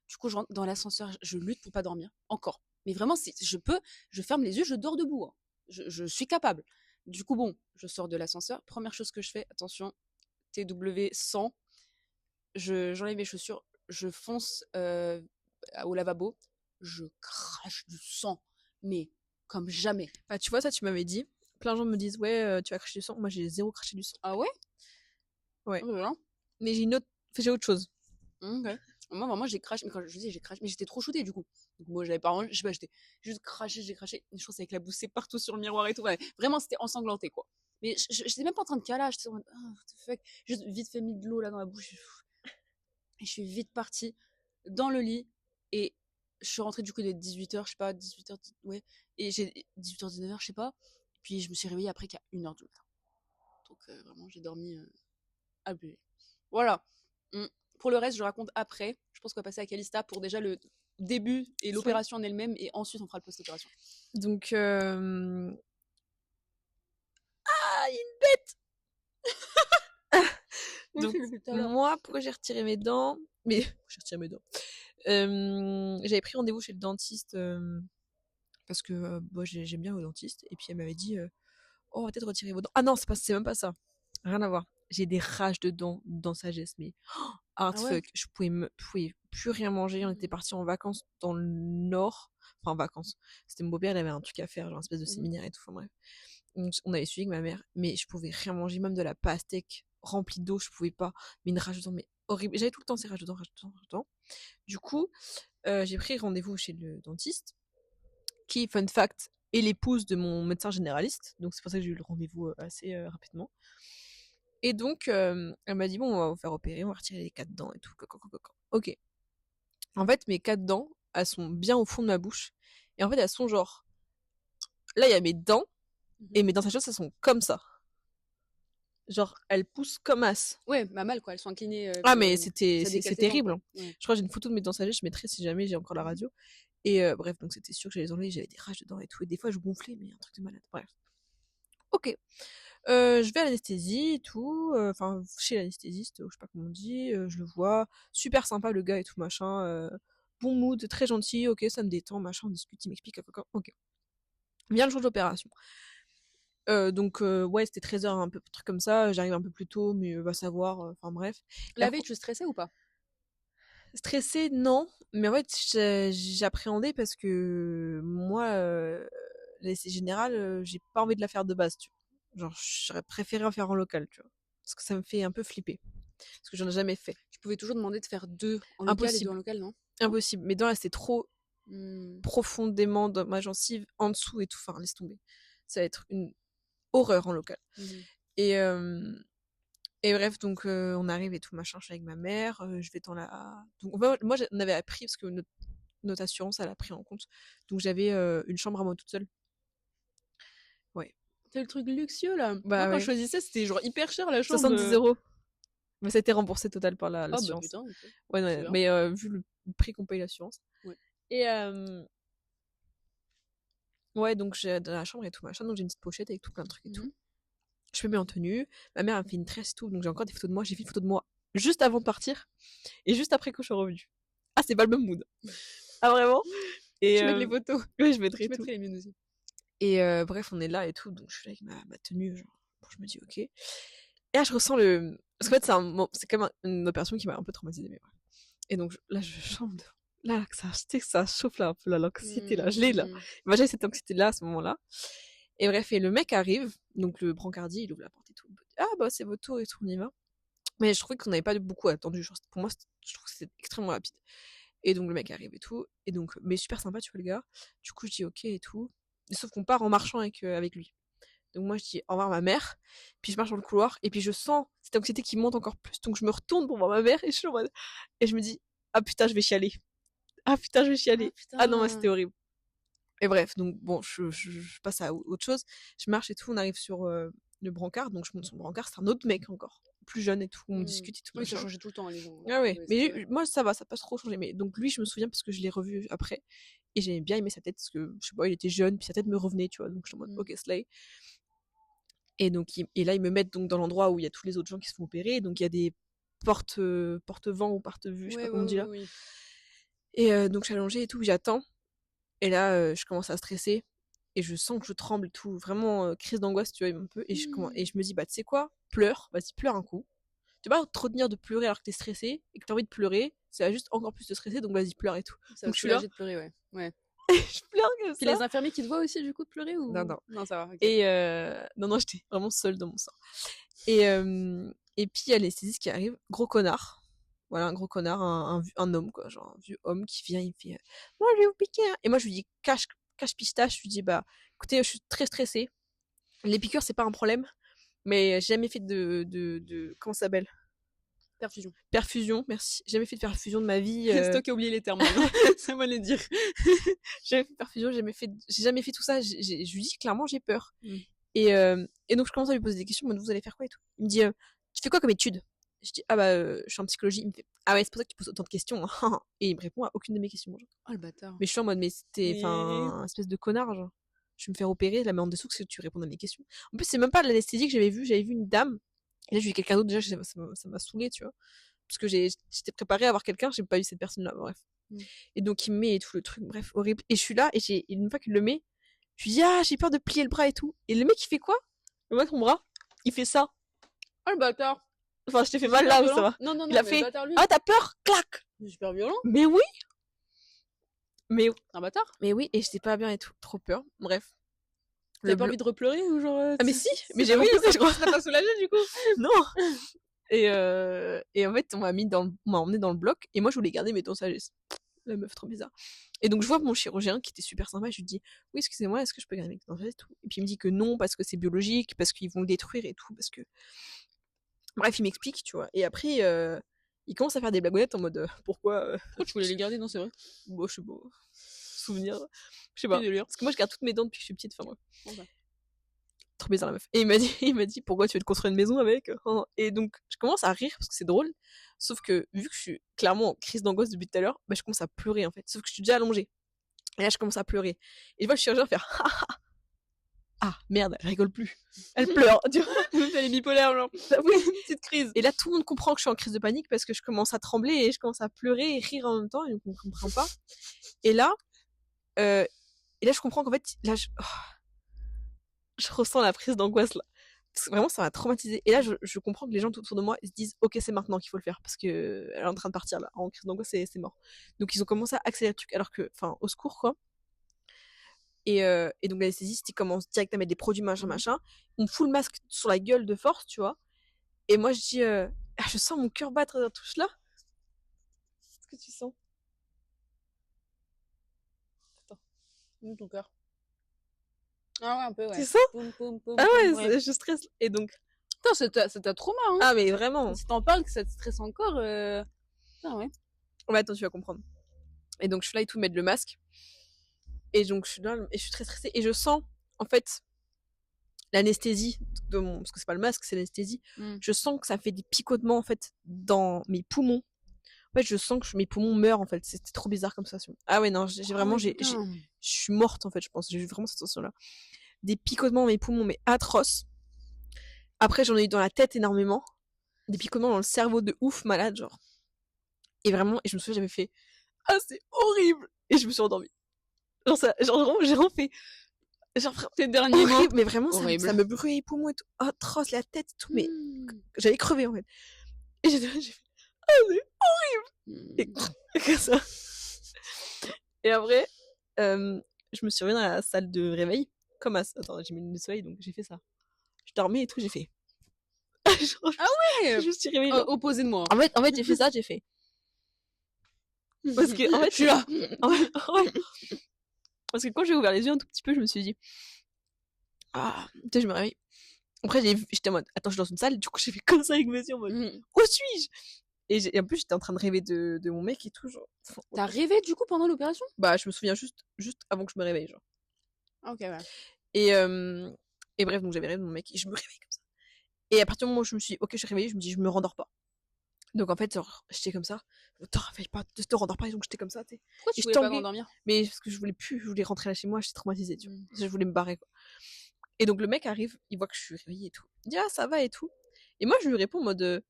Du coup, je rentre dans l'ascenseur, je lutte pour pas dormir. Encore. Mais vraiment, je ferme les yeux, je dors debout. Hein. Je suis capable. Du coup, bon, je sors de l'ascenseur. Première chose que je fais, attention, TW 100. J'enlève mes chaussures, je fonce au lavabo, je crache du sang, mais comme jamais. Bah, tu vois, ça, tu m'avais dit. Plein de gens me disent, ouais, tu vas cracher du sang. Moi, j'ai zéro craché du sang. Ah ouais? Ouais. Voilà. Mais j'ai autre chose. Okay. Moi, vraiment, j'ai craché. Mais quand je dis j'ai craché, mais j'étais trop shootée du coup. Donc, moi, j'avais pas mangé, je sais pas, j'étais juste craché, j'ai craché. Je pense avec la boussée partout sur le miroir et tout. Ouais. Vraiment, c'était ensanglanté, quoi. Mais j'étais même pas en train de caler, j'étais en mode, oh, what the fuck. Juste vite fait mis de l'eau là dans la bouche. Et je suis vite partie dans le lit. Et je suis rentrée du coup de 18h, je sais pas, 18h, ouais. Et j'ai 18h, 19h, je sais pas. Puis je me suis réveillée après qu'à 1h du matin. Donc vraiment, j'ai dormi à bulle. Voilà. Pour le reste, je raconte après. Je pense qu'on va passer à Calista pour déjà le début et l'opération en elle-même. Et ensuite, on fera le post-opération. Donc, ah, il y a une bête. Donc, moi, pourquoi j'ai retiré mes dents? Mais, j'ai retiré mes dents. J'avais pris rendez-vous chez le dentiste parce que moi, j'aime bien le dentiste. Et puis, elle m'avait dit, oh, on va peut-être retirer vos dents. Ah non, c'est même pas ça. Rien à voir. J'ai des rages de dents sagesse, mais hard fuck. Je pouvais plus rien manger. On était partis en vacances dans le nord. Enfin, en vacances. C'était mon beau-père, il avait un truc à faire, genre une espèce de séminaire et tout. Enfin, bref. Donc, on avait suivi avec ma mère, mais je pouvais rien manger, même de la pastèque remplie d'eau, je pouvais pas. Mais une rage de dents, mais horrible. J'avais tout le temps ces rages de dents. Du coup, j'ai pris rendez-vous chez le dentiste, qui, fun fact, est l'épouse de mon médecin généraliste. Donc, c'est pour ça que j'ai eu le rendez-vous assez rapidement. Et donc, elle m'a dit, bon, on va vous faire opérer, on va retirer les 4 dents et tout. Ok. En fait, mes 4 dents, elles sont bien au fond de ma bouche. Et en fait, elles sont genre... Là, il y a mes dents. Et mes dents sagesse, elles sont comme ça. Genre, elles poussent comme as. Ouais, bah mal quoi, elles sont inclinées. Ah, mais ça c'est décale tes dents, terrible. quoi. Hein. Ouais. Je crois que j'ai une photo de mes dents sagesse, je mettrai si jamais j'ai encore la radio. Et bref, donc c'était sûr que j'allais les enlever, j'avais des rages dedans et tout. Et des fois, je gonflais, mais un truc de malade. Bref. Ok. Je vais à l'anesthésie et tout. Enfin, chez l'anesthésiste, je sais pas comment on dit. Je le vois. Super sympa le gars et tout, machin. Bon mood, très gentil. Ok, ça me détend, machin. On discute, il m'explique. Ok. Vient le jour de l'opération. Donc, ouais, c'était 13h, un peu, truc comme ça. J'arrive un peu plus tôt, mais va savoir. Enfin, bref. La veille, tu stressais ou pas? Stressée, non. Mais en fait, j'appréhendais parce que moi, l'essai général, j'ai pas envie de la faire de base, tu vois. Genre, j'aurais préféré en faire en local, tu vois. Parce que ça me fait un peu flipper. Parce que j'en ai jamais fait. Tu pouvais toujours demander de faire 2 en local et 2 en local, non? Impossible. Mes dents, là, c'était trop profondément dans ma gencive, en dessous et tout. Enfin, laisse tomber. Ça va être une horreur en local. Et bref, donc on arrive et tout, machin, je suis avec ma mère, je vais dans la... Donc, moi, j'en avais appris, parce que notre assurance, elle a pris en compte. Donc j'avais une chambre à moi toute seule. Ouais. C'est le truc luxueux, là. Bah, moi, quand ouais. je choisissais, c'était genre hyper cher, la chambre. 70€. Mais ça a été remboursé total par Ah bah l'assurance. putain, ok. Ouais, mais vu le prix qu'on paye l'assurance. Ouais. Et ouais, donc j'ai dans la chambre et tout, machin, donc j'ai une petite pochette avec tout plein de trucs et tout. Je me mets en tenue, ma mère a fait une tresse et tout, donc j'ai encore des photos de moi, j'ai fait une photo de moi juste avant de partir, et juste après que je suis revenue. Ah, c'est pas le même mood. Ah, vraiment? Et je mets les photos. Oui, je mettrai les miennes aussi. Et bref, on est là et tout, donc je suis avec ma tenue, genre, bon, je me dis ok. Et là, je ressens le... Parce qu'en fait, c'est quand même une opération qui m'a un peu traumatisée, mais bref. Et donc, là, je chante. Là, que ça chauffe là, un peu, là, l'anxiété, là, je l'ai, là. Moi, j'ai cette anxiété-là, à ce moment-là. Et bref, et le mec arrive, donc le brancardier, il ouvre la porte et tout. Il dit, ah, bah, c'est votre tour et tout, on y va. Mais je trouvais qu'on n'avait pas beaucoup attendu. Genre, pour moi, je trouve que c'était extrêmement rapide. Et donc, le mec arrive et tout. Et donc, mais super sympa, tu vois, le gars. Du coup, je dis ok et tout. Sauf qu'on part en marchant avec lui. Donc, moi, je dis au revoir ma mère. Puis, je marche dans le couloir. Et puis, je sens cette anxiété qui monte encore plus. Donc, je me retourne pour voir ma mère. Et je suis en mode... Et je me dis, ah putain, je vais chialer. Ah putain, je vais chialer. Ah non, c'était horrible. Et bref, donc bon, je passe à autre chose. Je marche et tout, on arrive sur le brancard, donc je monte son brancard, c'est un autre mec encore, plus jeune et tout, on discute et tout. Oui, ça changeait tout le temps, les gens. Ah ouais, mais moi ça va, ça peut trop changer. Mais donc lui, je me souviens parce que je l'ai revu après, et j'aimais bien aimer sa tête, parce que je sais pas, il était jeune, puis sa tête me revenait, tu vois, donc je suis en mode ok, slay. Et donc, et là, ils me mettent donc dans l'endroit où il y a tous les autres gens qui se font opérer, donc il y a des porte-vent ou porte-vue, je sais pas comment on dit là. Et donc, je suis allongée et tout, j'attends. Et là, je commence à stresser. Et je sens que je tremble et tout. Vraiment, crise d'angoisse, tu vois, un peu. Et je me dis, bah, tu sais quoi? Pleure. Vas-y, pleure un coup. Tu vas pas te retenir de pleurer alors que t'es stressé et que t'as envie de pleurer. Ça va juste encore plus te stresser, donc vas-y, pleure et tout. Donc, je suis là. De pleurer, ouais. Je pleure comme ça. Puis les infirmiers qui te voient aussi, du coup, de pleurer ou... Non, ça va. Okay. Et non, j'étais vraiment seule dans mon sang. Et puis, il y a l'anesthésiste qui arrive. Gros connard. Voilà, un gros connard, un homme, quoi, genre un vieux homme qui vient, il me fait moi je vais vous piquer. Et moi je lui dis cache pistache, je lui dis bah écoutez, je suis très stressée. Les piqûres c'est pas un problème, mais j'ai jamais fait de comment ça s'appelle? Perfusion, merci. J'ai jamais fait de perfusion de ma vie. C'est toi qui as oublié les termes, ça va les dire. J'ai jamais fait de perfusion, j'ai jamais fait tout ça. Je lui dis clairement j'ai peur. Et donc je commence à lui poser des questions, vous allez faire quoi et tout. Il me dit tu fais quoi comme étude? Je dis ah bah je suis en psychologie. Il me fait ah ouais, c'est pour ça que tu poses autant de questions. Et il me répond à aucune de mes questions. Genre. Oh le bâtard. Mais je suis en mode mais c'était un espèce de connard genre. Je vais me faire opérer, la main en dessous que tu réponds à mes questions. En plus c'est même pas de l'anesthésie que j'avais vu une dame. Et là j'ai vu quelqu'un d'autre, déjà ça m'a saoulé, tu vois. Parce que j'étais préparée à avoir quelqu'un, j'ai pas eu cette personne là, bref. Et donc il me met et tout le truc, bref, horrible. Et je suis là et une fois qu'il le met, je lui dis ah j'ai peur de plier le bras et tout. Et le mec il fait quoi? Le mec mon bras, il fait ça. Oh le bâtard. Enfin, je t'ai fait mal là, ça va. Non, il a fait bâtard, ah t'as peur? Clac. C'est super violent. Mais oui. Mais un bâtard. Mais oui, et j'étais pas bien et tout, trop peur. Bref. T'as pas envie de repleurer ou genre ah mais si, mais j'ai repleuré, je crois. Ça t'a pas soulagé du coup? Non. Et en fait, on m'a emmené dans le bloc et moi je voulais garder mes dents sagesse. La meuf trop bizarre. Et donc je vois mon chirurgien qui était super sympa, je lui dis oui excusez-moi, est-ce que je peux garder mes dents sagesse et tout. Et puis il me dit que non parce que c'est biologique, parce qu'ils vont le détruire et tout, parce que bref il m'explique, tu vois. Et après il commence à faire des blagounettes en mode pourquoi tu voulais les garder? Non c'est vrai. Bon je sais pas, souvenir, je sais pas. Parce que moi je garde toutes mes dents depuis que je suis petite, enfin bref. trop bizarre la meuf. Et il m'a dit, pourquoi tu veux te construire une maison avec? Et donc, je commence à rire parce que c'est drôle. Sauf que, vu que je suis clairement en crise d'angoisse depuis tout à l'heure, bah, je commence à pleurer, en fait. Sauf que je suis déjà allongée. Et là, je commence à pleurer. Et je vois le chirurgien faire, ah, merde, elle rigole plus. Elle pleure. Tu vois, elle est bipolaire, genre. Oui, une petite crise. Et là, tout le monde comprend que je suis en crise de panique parce que je commence à trembler et je commence à pleurer et rire en même temps et on ne comprend pas. Et là, je comprends qu'en fait, là, je ressens la prise d'angoisse, là. Parce que vraiment, ça m'a traumatisée. Et là, je comprends que les gens tout autour de moi, ils se disent, ok, c'est maintenant qu'il faut le faire parce que elle est en train de partir, là. En crise d'angoisse, c'est mort. Donc, ils ont commencé à accélérer le truc alors que, enfin, au secours, quoi. Et donc l'anesthésiste, il commence direct à mettre des produits machin. On me fout le masque sur la gueule de force, tu vois. Et moi, je dis, je sens mon cœur battre dans touche là. Qu'est-ce que tu sens? Attends, où ton cœur? Ah ouais, un peu, ouais. C'est ça? Ah ouais, je stresse. Et donc. Putain, c'est ta trauma, hein. Ah, mais vraiment. Si t'en parles, que ça te stresse encore. Ah ouais. Ouais, attends, tu vas comprendre. Et donc, je suis là et tout, mettre le masque. Et donc, je suis là et je suis très stressée. Et je sens, en fait, l'anesthésie de mon. Parce que c'est pas le masque, c'est l'anesthésie. Je sens que ça fait des picotements, en fait, dans mes poumons. En fait, je sens que mes poumons meurent, en fait. C'était trop bizarre comme sensation. Ah ouais, non, j'ai vraiment. Je suis morte, en fait, je pense. J'ai eu vraiment cette sensation-là. Des picotements dans mes poumons, mais atroces. Après, j'en ai eu dans la tête énormément. Des picotements dans le cerveau de ouf, malade, genre. Et vraiment, et je me souviens, j'avais fait ah, c'est horrible! Et je me suis endormie. Genre, j'ai vraiment fait. Genre, tes derniers mots. Mais vraiment, ça me brûlait les poumons et tout. Atroce, la tête et tout. Mais j'allais crever, en fait. Et j'ai fait ah, c'est horrible! Et comme ça. Et après, je me suis réveillée dans la salle de réveil. Attends, j'ai mis le soleil, donc j'ai fait ça. Je dormais et tout, j'ai fait. Genre, ah ouais! Je me suis réveillée. Opposé de moi. En fait, j'ai fait ça, j'ai fait. Parce que, en fait, je suis là. Ouais. Parce que quand j'ai ouvert les yeux un tout petit peu, je me suis dit. Ah, tu sais, je me réveille. Après, j'étais en mode, attends, je suis dans une salle, du coup, j'ai fait comme ça avec mes yeux en mode, où suis-je? Et en plus, j'étais en train de rêver de mon mec et tout, genre. T'as rêvé, du coup, pendant l'opération? Bah, je me souviens juste avant que je me réveille, genre. Ok, ouais. Et bref, donc j'avais rêvé de mon mec et je me réveille comme ça. Et à partir du moment où je me suis dit, ok, je suis réveillée, je me dis, je me rendors pas. Donc en fait, genre, j'étais comme ça. Ne te réveille pas, ne te rendors pas, et donc j'étais comme ça, tu sais. Pourquoi tu voulais pas m'endormir? Mais parce que je voulais rentrer là chez moi, j'étais traumatisée, tu vois. Je voulais me barrer, quoi. Et donc le mec arrive, il voit que je suis réveillée et tout. Il dit, ah, ça va et tout. Et moi, je lui réponds en mode,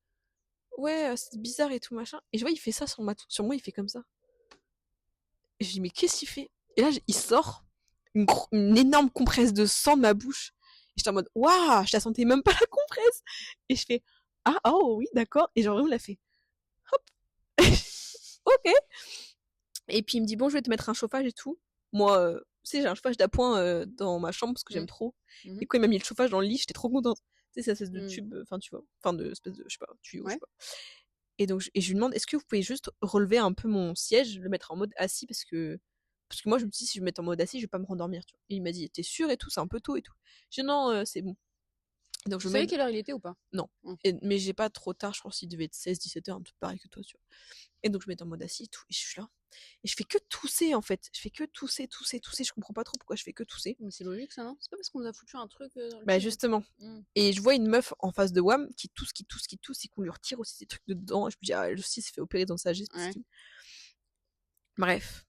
ouais, c'est bizarre et tout, machin. Et je vois, il fait ça sur moi, il fait comme ça. Et je dis, mais qu'est-ce qu'il fait? Et là, il sort une énorme compresse de sang de ma bouche. Et j'étais en mode, waouh, je la sentais même pas la compresse. Et je fais, ah, oh oui, d'accord. Et genre, vraiment, il a fait, hop. Ok. Et puis, il me dit, bon, je vais te mettre un chauffage et tout. Moi, tu sais, j'ai un chauffage d'appoint dans ma chambre parce que j'aime trop. Et quand il m'a mis le chauffage dans le lit, j'étais trop contente. Tu sais, c'est espèce de tube, enfin, tu vois. Enfin, de espèce de, je sais pas, tuyau, je sais pas. Et donc, je lui demande, est-ce que vous pouvez juste relever un peu mon siège, le mettre en mode assis parce que moi, je me dis, si je me mets en mode assis, je vais pas me rendormir, tu vois. Et il m'a dit, t'es sûr et tout, c'est un peu tôt et tout. J'ai dit, non, c'est bon. Donc, je savais quelle heure il était ou pas? Non. Mais j'ai pas trop tard, je pense qu'il devait être 16-17 heures, un truc pareil que toi, tu vois. Et donc, je me mets en mode assis et tout, et je suis là. Et je fais que tousser, en fait. Je fais que tousser. Je comprends pas trop pourquoi je fais que tousser. Mais c'est logique, ça, non? C'est pas parce qu'on nous a foutu un truc. Bah, justement. Et je vois une meuf en face de WAM qui tousse, et qu'on lui retire aussi des trucs dedans. Et je me dis, ah, elle aussi s'est fait opérer dans sa geste. Bref.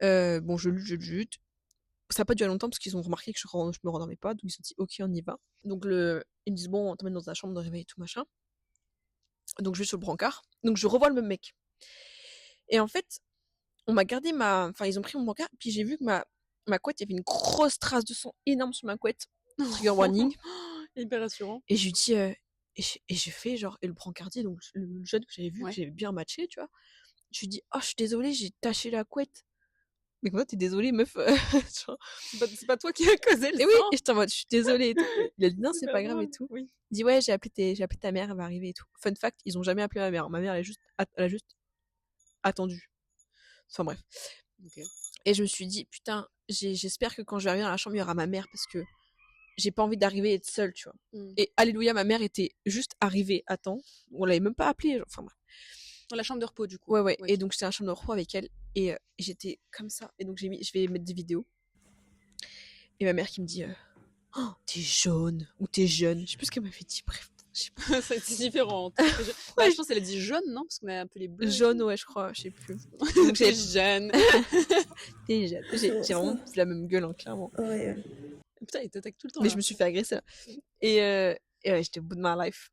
Bon, je lutte. Ça n'a pas duré longtemps parce qu'ils ont remarqué que je me rendormais pas. Donc, ils se sont dit, ok, on y va. Donc, ils me disent, bon, on t'emmène dans ta chambre de réveil et tout, machin. Donc, je vais sur le brancard. Donc, je revois le même mec. Et en fait, on m'a gardé enfin, ils ont pris mon brancard, puis j'ai vu que ma couette, il y avait une grosse trace de sang énorme sur ma couette. Trigger warning. Hyper rassurant. Et je lui dis, et je fais genre, et le brancardier, donc le jeune que j'avais vu, que j'avais bien matché, tu vois. Je lui dis, oh, je suis désolée, j'ai taché la couette. Mais comment t'es désolée, meuf? C'est pas toi qui as causé le sang. Et oui, et j'étais en mode, je suis désolée et tout. Il a dit, non, c'est pas grave et tout. Oui. Il dit, ouais, j'ai appelé ta mère, elle va arriver et tout. Fun fact, ils ont jamais appelé ma mère. Ma mère, elle a juste attendu. Enfin bref. Okay. Et je me suis dit, putain, j'espère que quand je vais arriver dans la chambre, il y aura ma mère parce que j'ai pas envie d'arriver et être seule, tu vois. Et alléluia, ma mère était juste arrivée à temps. On l'avait même pas appelée. Enfin bref. Dans la chambre de repos, du coup. Ouais. Et donc, j'étais dans la chambre de repos avec elle. Et j'étais comme ça. Et donc, je vais mettre des vidéos. Et ma mère qui me dit, Oh, t'es jaune ou t'es jeune. Je sais plus ce qu'elle m'avait dit. Bref, je sais pas. C'est différent. Bah, je pense qu'elle a dit jaune, non? Parce qu'on a un peu les bleus. Jaune, ouais, je crois, je sais plus. Donc t'es jeune. T'es jeune. J'ai vraiment la même gueule, hein, clairement. Ouais. Putain, il t'attaque tout le temps. Mais là. je me suis fait agresser là. Et ouais, j'étais au bout de ma life.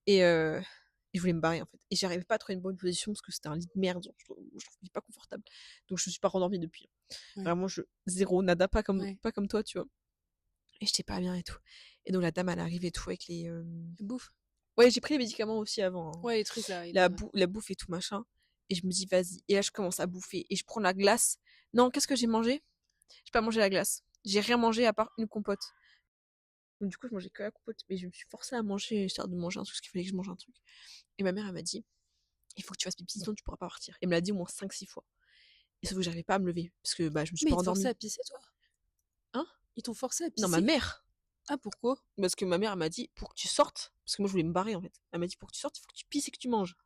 Et je voulais me barrer en fait. Et j'arrivais pas à trouver une bonne position parce que c'était un lit de merde. Genre, je trouvais pas confortable. Donc je me suis pas rendormie depuis. Ouais. Vraiment, zéro, nada, pas comme toi, tu vois. Et j'étais pas bien et tout. Et donc la dame, elle arrive et tout avec les. Bouffe. Ouais, j'ai pris les médicaments aussi avant. Hein. Ouais, les trucs là. La bouffe et tout machin. Et je me dis, vas-y. Et là, je commence à bouffer. Et je prends la glace. Non, qu'est-ce que j'ai mangé? J'ai pas mangé la glace. J'ai rien mangé à part une compote. Donc, du coup, je mangeais que la compote. Mais je me suis forcée à manger, histoire de manger un truc, parce qu'il fallait que je mange un truc. Et ma mère, elle m'a dit, il faut que tu fasses pipi, sinon tu pourras pas partir. Et elle me l'a dit au moins 5-6 fois. Et sauf que j'arrivais pas à me lever. Parce que je me suis pas endormie. Mais ils t'ont forcé à pisser, toi? Hein? Ils t'ont forcé à pisser? Non, ma mère. Ah, pourquoi? Parce que ma mère, elle m'a dit, pour que tu sortes, parce que moi, je voulais me barrer, en fait. Elle m'a dit, pour que tu sortes, il faut que tu pisses et que tu manges.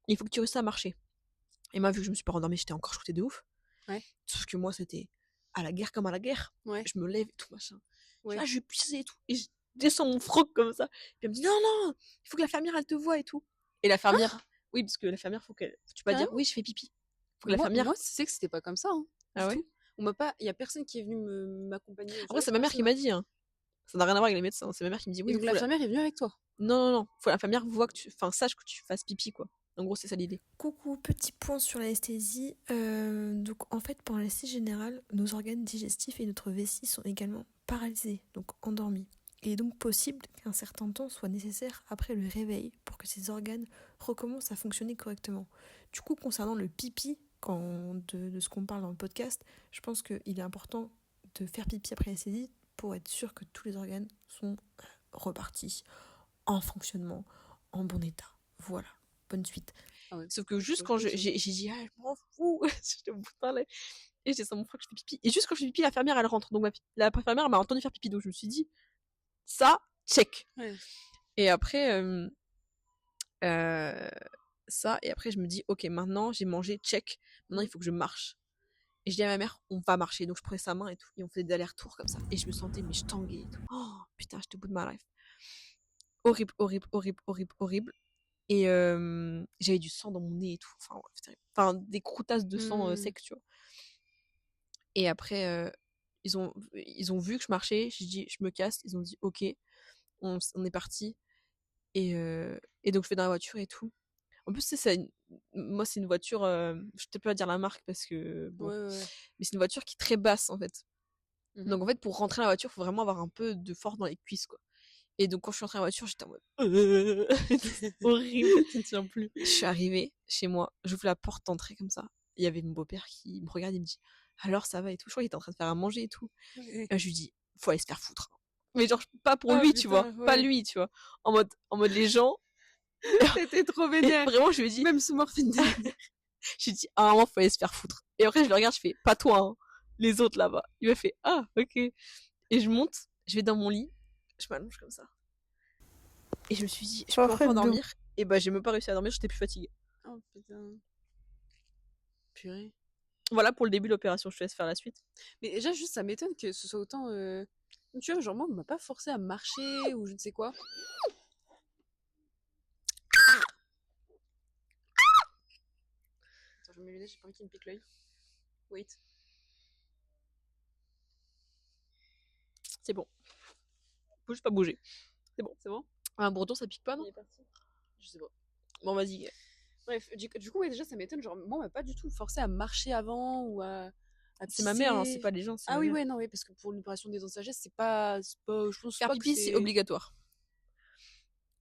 Et il faut que tu réussisses à marcher. Et moi, vu que je me suis pas endormie, j'étais encore shooté de ouf. Ouais. Sauf que moi, c'était à la guerre comme à la guerre. Ouais. Je me lève et tout, machin. Ouais. Là, je vais pisser et tout. Et je descends mon froc comme ça. Puis elle me dit, non, non, il faut que l'infirmière, elle te voie et tout. Et l'infirmière, oui, parce que l'infirmière, tu peux pas dire, oui, je fais pipi. Faut que l'infirmière. Moi, c'est que c'était pas comme ça. Hein, ah ouais? On m'a pas. Il y a personne qui est venu m'accompagner. Après, c'est ma mère qui m'a dit, hein. Ça n'a rien à voir avec les médecins. C'est ma mère qui me dit, oui. Et donc l'infirmière est venue avec toi? Non, non, non. Faut l'infirmière voit que sache que tu fasses pipi, quoi. En gros, c'est ça l'idée. Coucou, petit point sur l'anesthésie. Donc en fait, pendant l'anesthésie générale, nos organes digestifs et notre vessie sont également paralysés, donc endormis. Il est donc possible qu'un certain temps soit nécessaire après le réveil pour que ces organes recommencent à fonctionner correctement. Du coup, concernant le pipi, de ce qu'on parle dans le podcast, je pense qu'il est important de faire pipi après l'anesthésie pour être sûr que tous les organes sont repartis en fonctionnement, en bon état. Voilà. Bonne suite. Ah ouais. Sauf que juste quand j'ai dit, ah, je m'en fous, j'étais au bout de parler. Et j'ai sans mon frère que je fais pipi. Et juste quand je fais pipi, l'infirmière, elle rentre. Donc l'infirmière m'a entendu faire pipi. Donc je me suis dit, ça, check. Ouais. Et après, ça, et après je me dis, ok, maintenant j'ai mangé, check. Maintenant il faut que je marche. Et je dis à ma mère, on va marcher. Donc je prenais sa main et tout. Et on faisait des allers-retours comme ça. Et je me sentais, mais je tanguais et tout. Oh putain, j'étais au bout de ma life. Horrible, horrible, horrible, horrible, horrible. Et j'avais du sang dans mon nez et tout. Enfin, ouais, terrible. Enfin, des croûtasses de sang sec, tu vois. Et après, ils ont vu que je marchais. J'ai dit, je me casse. Ils ont dit, ok, on est parti. Et donc, je vais dans la voiture et tout. En plus, moi, c'est une voiture, je peux pas dire la marque parce que, bon, ouais. mais c'est une voiture qui est très basse, en fait. Donc, en fait, pour rentrer dans la voiture, il faut vraiment avoir un peu de force dans les cuisses, quoi. Et donc, quand je suis entrée dans la voiture, j'étais en mode c'est horrible, je ne tiens plus. Je suis arrivée chez moi, j'ouvre la porte d'entrée comme ça. Il y avait mon beau-père qui me regarde, il me dit, alors ça va et tout. Je crois qu'il était en train de faire à manger et tout. Ouais. Et je lui dis, faut aller se faire foutre. Mais genre, pas pour lui, tu vois. Ouais. Pas lui, tu vois. En mode les gens. T'étais trop vénère. Vraiment, je lui ai dit, même sous morphine. je lui ai dit, à un moment, faut aller se faire foutre. Et après, je le regarde, je fais, pas toi, hein, les autres là-bas. Il m'a fait, ah, ok. Et je monte, je vais dans mon lit, je m'allonge comme ça. Et je me suis dit, je peux enfin dormir. Et bah, j'ai même pas réussi à dormir, j'étais plus fatiguée. Oh putain. Purée. Voilà pour le début de l'opération, je te laisse faire la suite. Mais déjà, juste, ça m'étonne que ce soit autant. Tu vois, genre, moi, on m'a pas forcé à marcher ou je ne sais quoi. Attends, je vais me lunettes, j'ai pas envie qu'il me pique l'œil. Wait. C'est bon. Faut juste pas bouger. C'est bon. C'est bon? Un bourdon, ça pique pas, non? Il est parti. Je sais pas. Bon, vas-y. Bref, du coup, ouais, déjà, ça m'étonne. Genre, moi, on m'a pas du tout forcé à marcher avant ou à c'est ma mère, hein, c'est pas les gens. Ah oui, ouais, non, oui, parce que pour l'opération des dents de sagesse, c'est pas. Je pense faire pas pipi, que c'est obligatoire.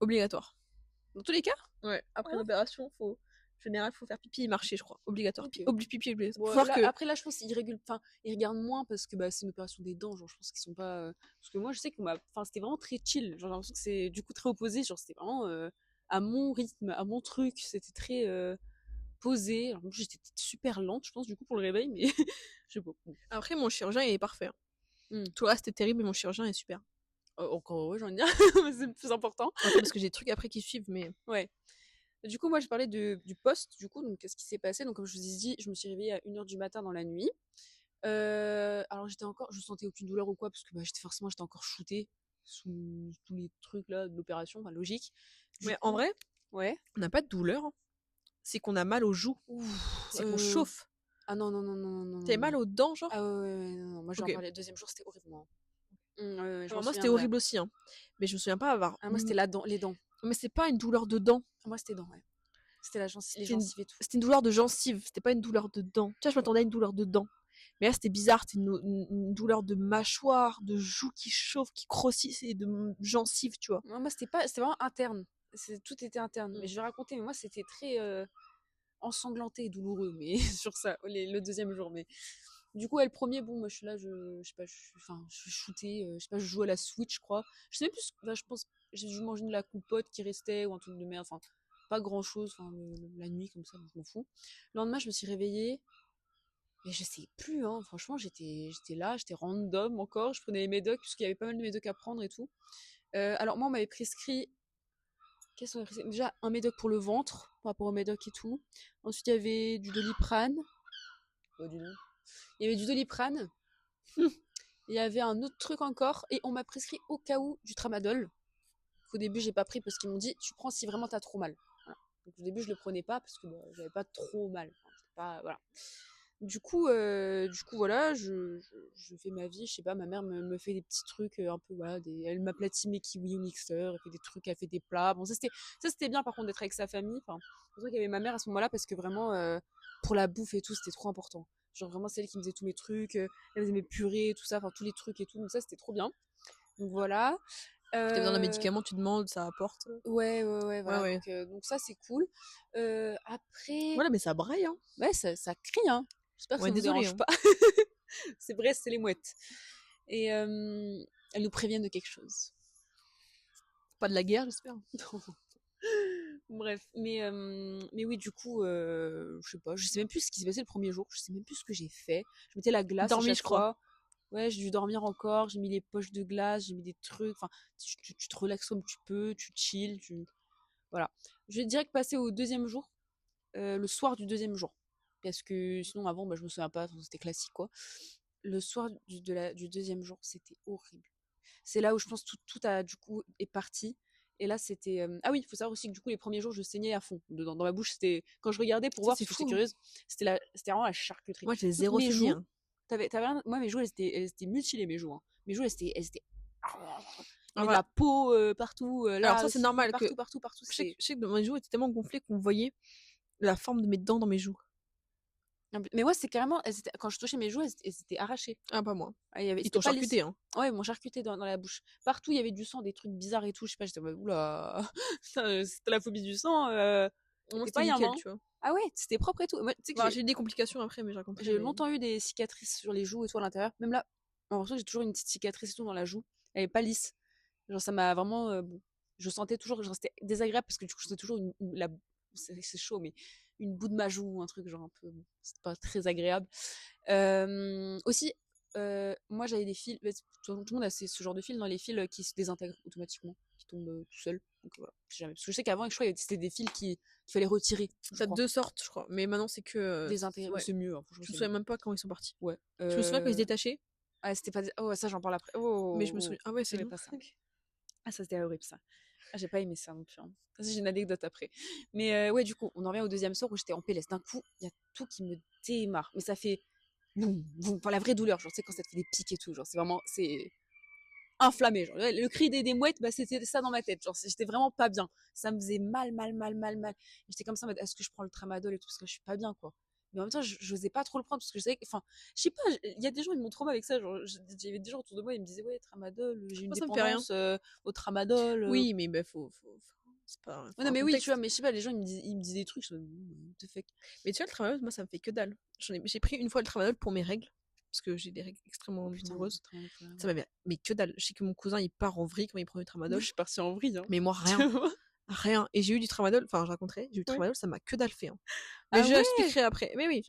Obligatoire. Dans tous les cas? Ouais. Après l'opération, en général, faut faire pipi et marcher, je crois. Obligatoire. Okay. Pipi obligatoire. Ouais, là, après, là, je pense qu'ils regardent moins parce que c'est une opération des dents. Genre, je pense qu'ils sont pas. Parce que moi, je sais que c'était vraiment très chill. Genre, j'ai l'impression que c'est du coup très opposé. Genre, c'était vraiment à mon rythme, à mon truc. C'était très posé. Alors, j'étais super lente, je pense, du coup, pour le réveil, mais je sais pas. Après, mon chirurgien, il est parfait. Tout le reste est terrible, mais mon chirurgien est super. Encore ouais, j'ai envie de dire. C'est le plus important. Parce que j'ai des trucs après qui suivent, mais. Ouais. Du coup, moi, je parlais du poste, du coup, donc qu'est-ce qui s'est passé? Donc, comme je vous ai dit, je me suis réveillée à 1h du matin dans la nuit. Alors je sentais aucune douleur ou quoi, parce que j'étais encore shootée sous tous les trucs là de l'opération, enfin logique. Mais en vrai, ouais. On n'a pas de douleur. C'est qu'on a mal aux joues. C'est qu'on chauffe. Ah non. T'avais mal aux dents, genre? Ah ouais, non. Moi, j'en parlais le deuxième jour, c'était horrible. Moi, c'était horrible aussi. Hein. Mais je me souviens pas avoir. Ah, moi, c'était les dents. Mais c'est pas une douleur de dents. Moi, c'était dents, ouais. C'était les gencives et tout. C'était une douleur de gencive. C'était pas une douleur de dents. Tu vois, je m'attendais à une douleur de dents. Mais là, c'était bizarre. C'était une douleur de mâchoire, de joues qui chauffent, qui grossissent et de gencives, tu vois. Moi, c'était vraiment interne. Tout était interne. Mais je vais raconter, mais moi, c'était très ensanglanté et douloureux, mais sur ça, le deuxième jour. Mais du coup, le premier, bon, moi, je suis là, je sais pas, je suis shootée, je sais pas, je joue à la Switch, je crois. Je sais même plus, je pense, j'ai dû manger de la compote qui restait ou un truc de merde, enfin, pas grand chose, la nuit, comme ça, je m'en fous. Le lendemain, je me suis réveillée, et je sais plus, hein, franchement, j'étais là, j'étais random encore, je prenais les médocs, parce qu'il y avait pas mal de médocs à prendre et tout. Alors, moi, on m'avait prescrit, déjà un médoc pour le ventre, par rapport au médoc et tout. Ensuite, il y avait du Doliprane. Oh, dis donc. Il y avait du Doliprane. Il y avait un autre truc encore. Et on m'a prescrit au cas où du Tramadol. Au début, j'ai pas pris parce qu'ils m'ont dit tu prends si vraiment t'as trop mal. Voilà. Donc, au début, je le prenais pas parce que j'avais pas trop mal. Enfin, voilà. Du coup, voilà, je fais ma vie, je sais pas, ma mère me fait des petits trucs un peu, voilà, elle m'aplatit mes kiwis au mixeur, elle fait des trucs, elle fait des plats. Bon, ça c'était bien par contre d'être avec sa famille. Enfin, c'est vrai qu'il y avait ma mère à ce moment-là parce que vraiment, pour la bouffe et tout, c'était trop important. Genre vraiment, c'est elle qui me faisait tous mes trucs, elle faisait mes purées, tout ça, enfin tous les trucs et tout. Donc ça, c'était trop bien. Donc voilà. Si t'as besoin d'un médicament, tu demandes, ça apporte. Ouais, voilà. Ouais. Donc ça, c'est cool. Après. Voilà, mais ça braille, hein. Ouais, ça crie, hein. J'espère que ça ne vous dérange pas. C'est vrai, c'est les mouettes. Et elles nous préviennent de quelque chose. Pas de la guerre, j'espère. Bref, mais oui, du coup, je sais même plus ce qui s'est passé le premier jour. Je sais même plus ce que j'ai fait. Je mettais la glace à chaque fois. Ouais, j'ai dû dormir encore. J'ai mis les poches de glace, j'ai mis des trucs. Enfin, tu te relaxes comme tu peux, tu chill, voilà. Je vais direct passer au deuxième jour, le soir du deuxième jour. Parce que sinon, avant, je me souviens pas, c'était classique, quoi. Le soir du deuxième jour, c'était horrible. C'est là où je pense tout a, du coup, est parti. Et là, c'était... Ah oui, il faut savoir aussi que du coup, les premiers jours, je saignais à fond. Dans ma bouche, c'était... Quand je regardais pour voir, parce que j'étais curieuse, c'était vraiment la charcuterie. Moi, j'ai zéro saigné. Hein. T'avais rien... Moi, mes joues, elles étaient mutilées, mes joues. Hein. Mes joues, elles étaient... de la peau partout. Là, alors ça, c'est normal. Partout. Je sais que mes joues étaient tellement gonflées qu'on voyait la forme de mes dents dans mes joues. Mais moi, c'est carrément, quand je touchais mes joues, elles étaient arrachées. Ah, pas moi. Ils t'ont charcuté, hein. Ouais, ils m'ont charcuté dans la bouche. Partout, il y avait du sang, des trucs bizarres et tout. Je sais pas, j'étais en mode, oula, c'était la phobie du sang. C'était pas nickel, tu vois. Ah ouais, c'était propre et tout. Moi, j'ai eu des complications après, mais j'ai raconté. J'ai longtemps eu des cicatrices sur les joues et tout à l'intérieur. Même là, en vrai, j'ai toujours une petite cicatrice et tout dans la joue. Elle est pas lisse. Genre, ça m'a vraiment, je sentais toujours, je restais désagréable parce que du coup, c'était toujours c'est chaud, mais une bout de ma joue, un truc genre un peu, c'était pas très agréable. Aussi, moi j'avais des fils, tout le monde a ce genre de fils dans les fils qui se désintègrent automatiquement, qui tombent tout seuls. Donc voilà, jamais. Parce que je sais qu'avant, je crois que c'était des fils qu'il fallait retirer. Ça a deux sortes, je crois, mais maintenant c'est que désintégrer. Ouais. C'est mieux. Hein, je me souviens même pas quand ils sont partis. Ouais. Je me souviens quand ils se détachaient. Ah, c'était pas. Oh, ça j'en parle après. Oh. Mais je me souviens. Ah ouais, c'est pas ça. Ah, ça c'était horrible ça. Ah, j'ai pas aimé ça non plus. Hein. J'ai une anecdote après. Mais ouais, du coup, on en revient au deuxième soir où j'étais en PLS. D'un coup, il y a tout qui me démarre. Mais ça fait boum, boum. Enfin, la vraie douleur, genre, tu sais, quand ça te fait des pics et tout. Genre, c'est inflammé. Genre, le cri des mouettes, c'était ça dans ma tête. Genre, j'étais vraiment pas bien. Ça me faisait mal. J'étais comme ça, est-ce que je prends le tramadol et tout parce que je suis pas bien, quoi. Mais en même temps, j'osais pas trop le prendre parce que je savais que, enfin, je sais pas, il y a des gens, ils m'ont trop mal avec ça. Genre, j'avais des gens autour de moi, ils me disaient, ouais, tramadol, j'ai une dépendance au tramadol. Oui, mais faut c'est pas. Ouais, non, mais oui, tu vois, mais je sais pas, les gens, ils me disent des trucs, je me te fais. Mais tu vois, le tramadol, moi, ça me fait que dalle. J'ai pris une fois le tramadol pour mes règles. Parce que j'ai des règles extrêmement douloureuses. Ça m'avait. Mais que dalle. Je sais que mon cousin, il part en vrille quand il prend du tramadol. Moi, je suis partie en vrille, hein. Mais moi, rien. Rien. Et j'ai eu du tramadol, enfin, je raconterai, j'ai eu du tramadol, ça m'a que dalle fait. Hein. Mais je l'expliquerai après. Mais oui.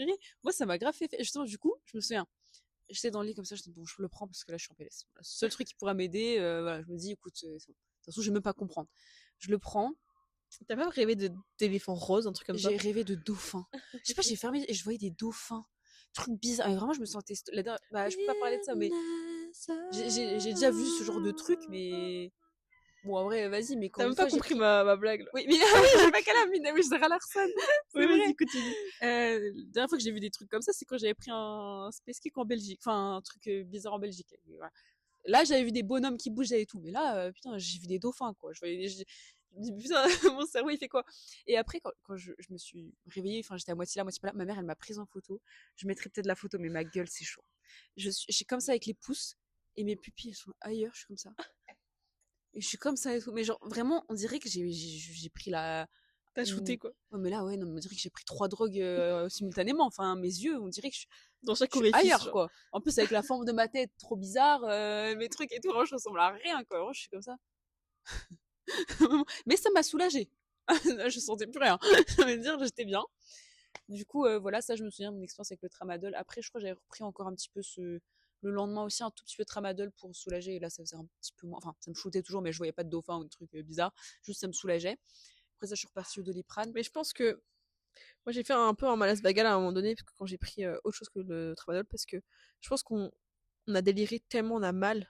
Moi, ça m'a grave fait. Justement, du coup, je me souviens, j'étais dans le lit comme ça, je dis, bon, je le prends parce que là, je suis en PLS. Voilà, c'est le seul truc qui pourra m'aider. Voilà, je me dis, écoute, de toute façon, je vais même pas comprendre. Je le prends. T'as pas rêvé d'éléphant rose, un truc comme ça? J'ai rêvé de dauphins. Je sais pas, j'ai fermé et je voyais des dauphins. truc bizarre. Et vraiment, je me sentais... je peux pas parler de ça, mais j'ai déjà vu ce genre de truc, mais... Bon, en vrai, vas-y, mais quand T'as une même fois, pas j'ai compris pris... ma blague, là. Oui, mais ah oui, j'ai pas qu'à la mine, oui, je dirais Larson. C'est Oui, vrai. vas-y, continue. La dernière fois que j'ai vu des trucs comme ça, c'est quand j'avais pris un Space Cake en Belgique. Enfin, un truc bizarre en Belgique. Et voilà. Là, j'avais vu des bonhommes qui bougeaient et tout. Mais là, putain, j'ai vu des dauphins, quoi. Je me dis, putain, mon cerveau, il fait quoi? Et après, quand je me suis réveillée, enfin, j'étais à moitié là, moitié pas là, ma mère, elle m'a prise en photo. Je mettrai peut-être la photo, mais ma gueule, c'est chaud. Je suis comme ça avec les pouces et mes pupilles, elles sont ailleurs. Je suis comme ça. Et je suis comme ça et tout. Mais genre, vraiment, on dirait que j'ai pris la... T'as shooté, quoi. Ouais, mais là, ouais, non, mais on dirait que j'ai pris 3 drogues simultanément. Enfin, mes yeux, on dirait que Dans chaque je suis orifice, ailleurs, genre. quoi. En plus, avec la forme de ma tête trop bizarre, mes trucs et tout, vraiment, je ressemble à rien, quoi. Vraiment, je suis comme ça. Mais ça m'a soulagée. Je sentais plus rien. Ça veut dire, j'étais bien. Du coup, voilà, ça, je me souviens de mon expérience avec le tramadol. Après, je crois que j'avais repris encore un petit peu le lendemain aussi, un tout petit peu de tramadol pour soulager. Et là, ça faisait un petit peu moins. Enfin, ça me shootait toujours, mais je voyais pas de dauphin ou de trucs bizarres. Juste, ça me soulageait. Après ça, je suis repartie au Doliprane. Mais je pense que moi j'ai fait un peu un malaise vagal à un moment donné parce que quand j'ai pris autre chose que le tramadol parce que je pense qu'on a déliré tellement on a mal.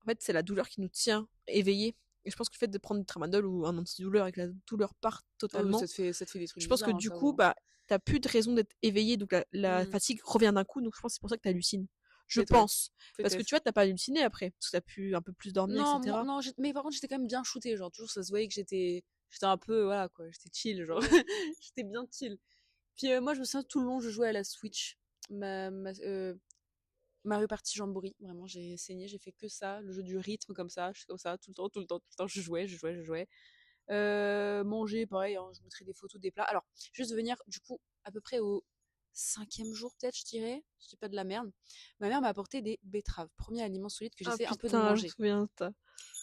En fait, c'est la douleur qui nous tient éveillés. Et je pense que le fait de prendre du tramadol ou un antidouleur et que la douleur part totalement, ça te fait des trucs je pense que bizarres, du ça, coup, ouais. bah, t'as plus de raison d'être éveillé, donc la fatigue revient d'un coup, donc je pense que c'est pour ça que t'hallucines. Je Peut-être, ouais. pense. Parce que tu vois, t'as pas halluciné après, parce que t'as pu un peu plus dormir, Non, etc. non, mais par contre, j'étais quand même bien shootée, genre, toujours, ça se voyait que j'étais un peu, voilà, quoi, j'étais chill, genre, j'étais bien chill. Puis moi, je me souviens, tout le long, je jouais à la Switch, Mario Party Jamboree, vraiment, j'ai saigné, j'ai fait que ça, le jeu du rythme, comme ça, je suis comme ça, tout le temps, tout le temps, tout le temps, je jouais. Manger, pareil, hein, je mettrais des photos des plats. Alors, juste de venir, du coup, à peu près au 5e jour, peut-être, je dirais, je dis pas de la merde, ma mère m'a apporté des betteraves, premier aliment solide que Ah j'essaie un peu de putain, je me manger. souviens de ça.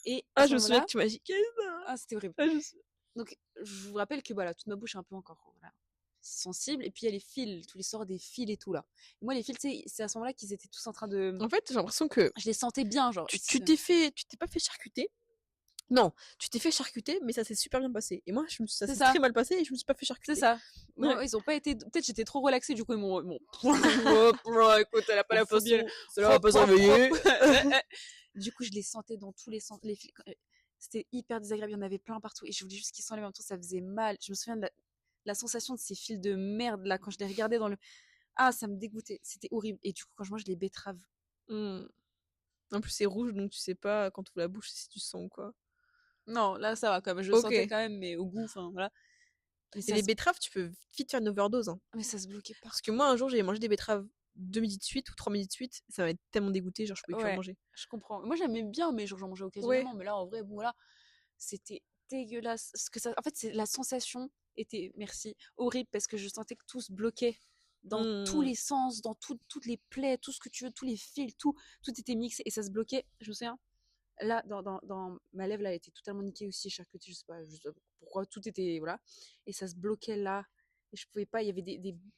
Et à Ah, ce je me souviens moment-là, que tu m'as dit, qu'est-ce ah, c'était horrible. que c'est? Donc, je vous rappelle que voilà, toute ma bouche est un peu encore voilà, sensible. Et puis, il y a les fils, tous les sorts des fils et tout là. Et moi, les fils, c'est à ce moment-là qu'ils étaient tous en train de. En fait, j'ai l'impression que Je les sentais bien, genre. tu t'es pas fait charcuter. Non, tu t'es fait charcuter, mais ça s'est super bien passé. Et moi, ça C'est s'est ça. très mal passé et je me suis pas fait charcuter. C'est ça. Moi, Ouais. ils ont pas été. Peut-être j'étais trop relaxée, du coup, ils m'ont. Écoute, elle a pas la Faut phobie, bien- celle-là va pas se réveiller. Du coup, je les sentais dans tous les sens. Les fils, c'était hyper désagréable. Il y en avait plein partout. Et je voulais juste qu'ils s'enlèvent en même temps. Ça faisait mal. Je me souviens de la sensation de ces fils de merde là quand je les regardais dans le. Ah, ça me dégoûtait. C'était horrible. Et du coup, quand je mange les betteraves. En plus, c'est rouge, donc tu sais pas quand tu ouvres la bouche si tu sens ou quoi. Non, là, ça va quand même. Je le sentais quand même, mais au goût, enfin, voilà. Et les betteraves, tu peux vite faire une overdose. Hein. Mais ça se bloquait pas. Parce que moi, un jour, j'ai mangé des betteraves 2 midis de suite ou 3 midis de suite. Ça m'a tellement dégoûté, genre, je pouvais plus en manger. Je comprends. Moi, j'aimais bien, mais genre, j'en mangeais occasionnellement. Mais là, en vrai, bon, voilà, c'était dégueulasse. En fait, la sensation était, merci, horrible parce que je sentais que tout se bloquait dans tous les sens, dans toutes les plaies, tout ce que tu veux, tous les fils, tout était mixé et ça se bloquait. Je me souviens, là, dans ma lèvre, là, elle était totalement niquée aussi, charcutée, je sais pas pourquoi, tout était, voilà. Et ça se bloquait là. Et je pouvais pas, il y avait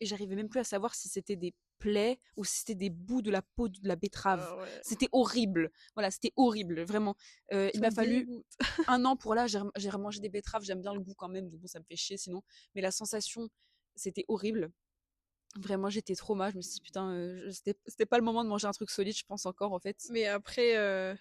et j'arrivais même plus à savoir si c'était des plaies ou si c'était des bouts de la peau de la betterave. Ah ouais. C'était horrible. Voilà, c'était horrible, vraiment. Il m'a fallu un an pour là, j'ai remangé des betteraves, j'aime bien le goût quand même, donc bon, ça me fait chier sinon. Mais la sensation, c'était horrible. Vraiment, j'étais trop mal. Je me suis dit, putain, c'était pas le moment de manger un truc solide, je pense encore, en fait. Mais après,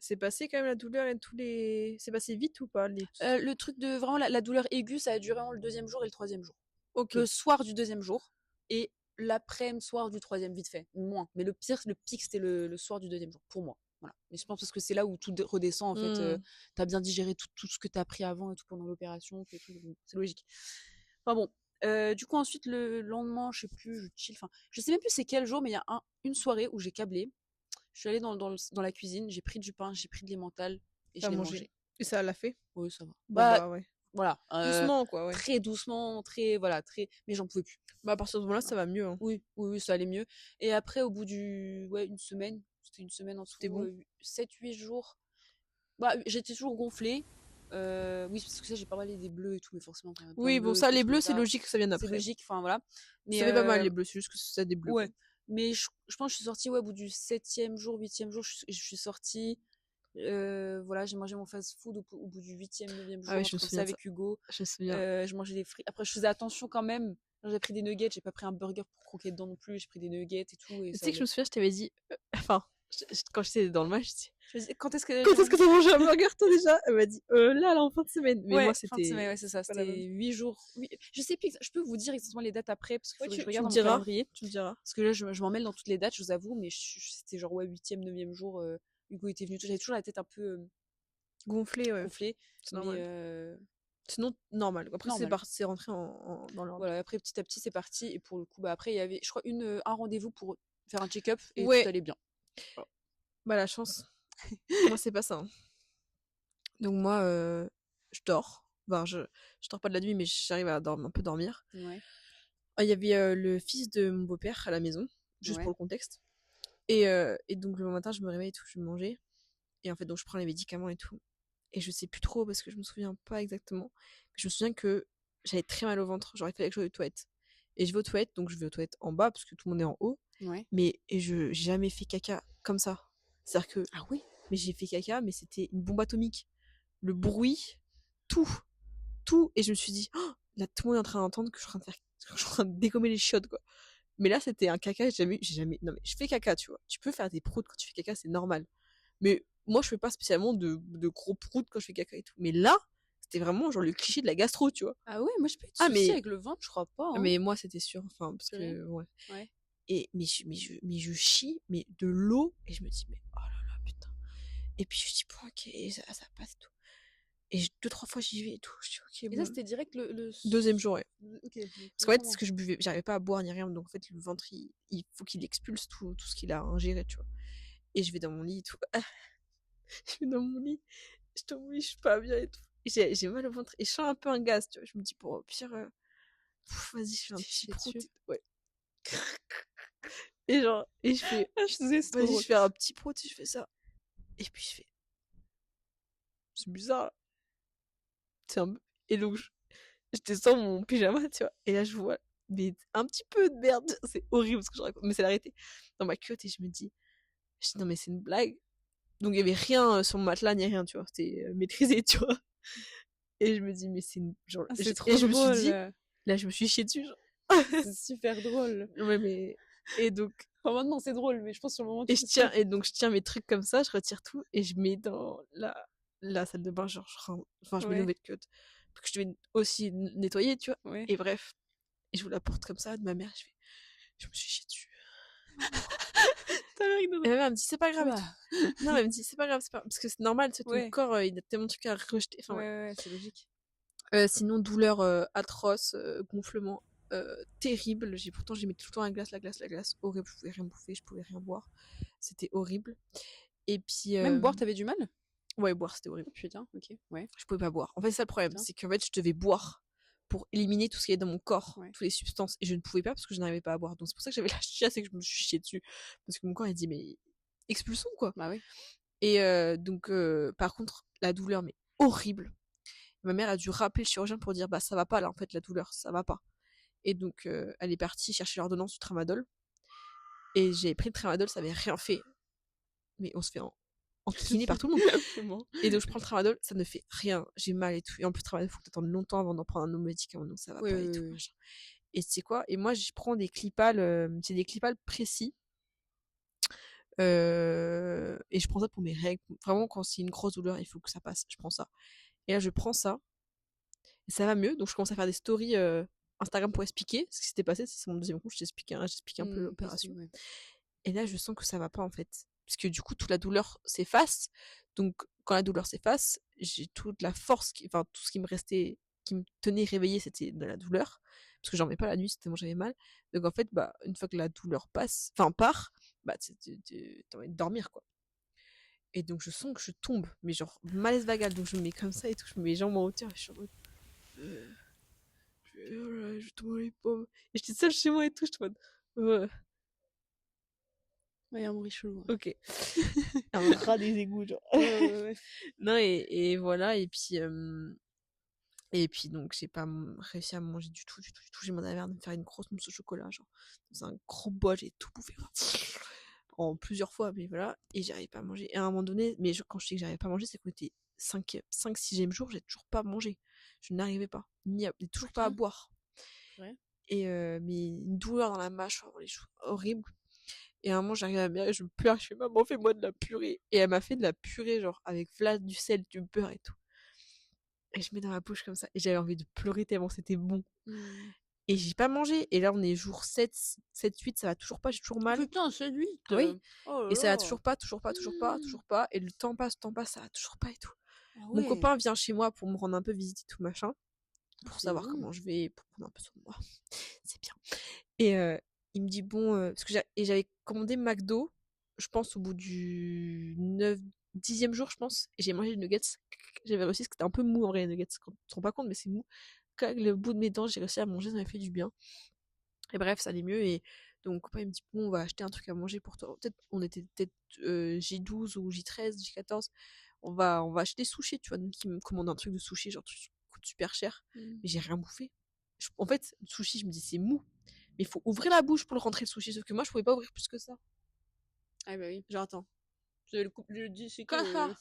c'est passé quand même la douleur et tous les. C'est passé vite ou pas le truc de vraiment la douleur aiguë, ça a duré le 2e jour et le 3e jour. Ok. Le soir du 2e jour et l'après-midi soir du 3e, vite fait. Moins. Mais le pic, c'était le soir du 2e jour, pour moi. Voilà. Mais je pense parce que c'est là où tout redescend, en fait. T'as bien digéré tout ce que t'as pris avant et tout pendant l'opération. C'est logique. Enfin bon. Du coup, ensuite, le lendemain, je sais plus, je chill. Enfin, je sais même plus c'est quel jour, mais il y a une soirée où j'ai câblé. Je suis allée dans la cuisine, j'ai pris du pain, j'ai pris de l'emmental et je l'ai mangé. Et ça l'a fait? Oui, ça va. Bah ouais. Voilà. Doucement, quoi, ouais. Très doucement, voilà, mais j'en pouvais plus. Bah à partir de ce moment-là, ça va mieux. Hein. Oui, ça allait mieux. Et après, au bout une semaine, c'était une semaine en tout, c'était bon. 7-8 jours, bah j'étais toujours gonflée. Oui, parce que ça, j'ai pas parlé des bleus et tout, mais forcément. Oui, bon, ça, les bleus, c'est logique que ça vienne après. C'est logique, enfin voilà. Mais ça fait pas mal, les bleus, c'est juste que ça des bleus. Ouais. Mais je pense que je suis sortie, au bout du 7e jour, 8e jour, je suis sortie. Voilà, j'ai mangé mon fast-food au bout du 8e, 9e jour, comme ça avec Hugo. Je me souviens. Je mangeais des frites. Après, je faisais attention quand même J'ai pris des nuggets, j'ai pas pris un burger pour croquer dedans non plus, j'ai pris des nuggets et tout. Et Tu ça sais que je me souviens, je t'avais dit, enfin, quand j'étais dans le match, je me dis, quand est-ce que t'as mangé un burger toi déjà? Elle m'a dit, là, en fin de semaine. Mais moi, fin de semaine, ouais, c'est ça. pas la C'était 8 jours. Je sais plus, je peux vous dire exactement les dates après, parce qu'il faut que je regarde tu dans me mon calendrier. Tu me diras. Parce que là, je m'en mêle dans toutes les dates, je vous avoue, mais c'était genre, ouais, 8e, 9e jour, Hugo était venu. J'avais toujours la tête un peu Gonflé, ouais. gonflée. C'est normal. Mais sinon, normal. Après, normal. c'est rentré dans l'ordre. Voilà, après, petit à petit, c'est parti. Et pour le coup, bah, après, il y avait, je crois, un rendez-vous pour faire un check-up et Ouais. tout allait bien. Voilà. Bah, la chance. Moi, c'est pas ça. Hein. Donc, moi, je dors. Enfin, je dors pas de la nuit, mais j'arrive à un peu dormir. Ouais. Il y avait le fils de mon beau-père à la maison, juste pour le contexte. Et donc, le matin, je me réveille et tout, je vais manger. Et en fait, donc, je prends les médicaments et tout. Et je sais plus trop parce que je me souviens pas exactement. Je me souviens que j'avais très mal au ventre. Genre, il fallait que je aille aux toilettes. Et je vais aux toilettes, donc je vais aux toilettes en bas parce que tout le monde est en haut. Ouais. Mais j'ai jamais fait caca comme ça. C'est-à-dire que. Ah oui? Mais j'ai fait caca, mais c'était une bombe atomique. Le bruit, tout. Et je me suis dit, oh, là, tout le monde est en train d'entendre que je suis en train de dégommer les chiottes, quoi. Mais là, c'était un caca, j'ai jamais. Non, mais je fais caca, tu vois. Tu peux faire des proutes quand tu fais caca, c'est normal. Mais moi, je fais pas spécialement de gros proutes quand je fais caca et tout. Mais là, c'était vraiment genre le cliché de la gastro, tu vois. Ah ouais, moi j'ai pas eu de soucis avec le ventre, je crois pas. Hein. Mais moi, c'était sûr. Enfin, parce que, ouais. Et, mais je chie, mais de l'eau, et je me dis, mais oh là là, putain. Et puis je dis, bon, ok, ça passe et tout. Et 2-3 fois, j'y vais et tout. Je dis, ok, et bon. ça, c'était direct le... Deuxième jour, ouais. Ok. Parce qu'en fait, ce que je buvais, j'arrivais pas à boire ni rien, donc en fait, le ventre, il faut qu'il expulse tout ce qu'il a ingéré, tu vois. Et je vais dans mon lit et tout. Je vais dans mon lit, je suis pas bien et tout. J'ai mal au ventre et je sens un peu un gaz, tu vois. Je me dis, bon, au pire, vas-y, je fais un petit prout. Ouais. Et genre, et je fais, vas-y, je fais un petit prout et je fais ça. Et puis je fais, c'est bizarre. Et donc, je descends mon pyjama, tu vois. Et là, je vois, mais un petit peu de merde. C'est horrible ce que je raconte, mais c'est l'arrêté dans ma culotte et je dis, non, mais c'est une blague. Donc, il y avait rien sur mon matelas, ni rien, tu vois. C'était maîtrisé, tu vois. Et je me dis, mais c'est une. Genre, c'est trop et je drôle. me suis dit, là, je me suis chiée dessus, genre. C'est super drôle. Ouais, mais. Et donc. Enfin, maintenant, c'est drôle, mais je pense sur le moment. Et donc, je tiens mes trucs comme ça, je retire tout et je mets dans la salle de bain, genre, je mets une nouvelle culotte. Parce que je devais aussi nettoyer, tu vois. Ouais. Et bref. Et je vous la porte comme ça de ma mère. Je me suis chiée dessus. Et ma mère me dit, c'est pas grave. Non, mais elle me dit, c'est pas grave, parce que c'est normal, ton corps, il a tellement de trucs à rejeter. Enfin, ouais, c'est logique. Sinon, douleur atroce, gonflement terrible. Pourtant, j'ai mis tout le temps la glace. Horrible, je pouvais rien bouffer, je pouvais rien boire. C'était horrible. Et puis. Même boire, t'avais du mal? Ouais, boire, c'était horrible. Putain, ok, ouais. Je pouvais pas boire. En fait, c'est ça le problème, c'est qu'en fait, je devais boire pour éliminer tout ce qui est dans mon corps, toutes les substances. Et je ne pouvais pas parce que je n'arrivais pas à boire. Donc c'est pour ça que j'avais la chiasse et que je me suis chiée dessus. Parce que mon corps, il dit, mais expulsons, quoi. Bah oui. Et donc, par contre, la douleur, mais horrible. Ma mère a dû rappeler le chirurgien pour dire, bah ça va pas là, en fait, la douleur, ça va pas. Et donc, elle est partie chercher l'ordonnance du tramadol. Et j'ai pris le tramadol, ça avait rien fait. Mais on se fait enquiquiner par tout le monde. Et donc je prends le tramadol, ça ne fait rien, j'ai mal et tout. Et en plus, le tramadol, il faut que t'attendes longtemps avant d'en prendre un autre médicament, donc ça va pas et tout. Machin. Et tu sais quoi? Et moi, je prends des clipales, c'est des clipales précis. Et je prends ça pour mes règles. Vraiment, quand c'est une grosse douleur, il faut que ça passe. Je prends ça. Et là, je prends ça. Et ça va mieux. Donc, je commence à faire des stories Instagram pour expliquer ce qui s'était passé. C'est mon deuxième coup, j'explique un peu l'opération. Ouais. Et là, je sens que ça va pas, en fait. Parce que du coup, toute la douleur s'efface. Donc, quand la douleur s'efface, j'ai toute la force, tout ce qui me restait, qui me tenait réveillée, c'était de la douleur. Parce que j'en mets pas la nuit, c'était moi j'avais mal. Donc, en fait, une fois que la douleur part, t'as envie de dormir, quoi. Et donc, je sens que je tombe, mais genre, malaise vagal. Donc, je me mets comme ça et tout, je me mets les jambes en hauteur et je suis en mode. Je tombe dans les pommes. Et j'étais seule chez moi et tout, je suis en mode. Ouais, un bruit chelou. Hein. Ok. Un rat des égouts, genre. Ouais. Non, et voilà, et puis donc, j'ai pas réussi à manger du tout. J'ai demandé à ma mère de me faire une grosse mousse au chocolat, genre, dans un gros bol, j'ai tout bouffé. En plusieurs fois, mais voilà, et j'arrivais pas à manger. Et à un moment donné, mais quand je dis que j'arrivais pas à manger, c'est qu'on était 5-6e jour, j'ai toujours pas mangé. Je n'arrivais pas. Toujours pas à boire. Ouais. Et mais une douleur dans la mâchoire, dans les joues, horrible. Et à un moment, j'arrive à ma mère et je pleure, je fais maman, fais-moi de la purée. Et elle m'a fait de la purée, genre avec du sel, du beurre et tout. Et je mets dans la bouche comme ça. Et j'avais envie de pleurer tellement c'était bon. Et j'ai pas mangé. Et là, on est jour 7, 8, ça va toujours pas, j'ai toujours mal. Putain, c'est 8. Oui. Oh Et ça va là. toujours pas. Et le temps passe, ça va toujours pas et tout. Ah Mon ouais. copain vient chez moi pour me rendre un peu visite et tout machin. Pour C'est savoir bon. comment je vais, pour prendre un peu soin de moi. C'est bien. Et il me dit, bon, parce que j'avais commandé McDo, je pense, au bout du 10e jour, je pense. Et j'ai mangé les nuggets. J'avais réussi, parce que c'était un peu mou en vrai, les nuggets. Tu te rends pas compte, mais c'est mou. Avec le bout de mes dents, j'ai réussi à manger, ça m'a fait du bien. Et bref, ça allait mieux. Et donc, mon copain, il me dit, bon, on va acheter un truc à manger pour toi. Peut-être, on était peut-être J12 ou J13, J14. On va acheter des sushis, tu vois. Donc, il me commande un truc de sushi, genre, truc qui coûte super cher. Mais j'ai rien bouffé. En fait, le sushi, je me dis, c'est mou. Mais il faut ouvrir la bouche pour le rentrer le sushi. Sauf que moi, je pouvais pas ouvrir plus que ça. Ah bah oui. Genre, attends. Je dis, c'est Quoi ça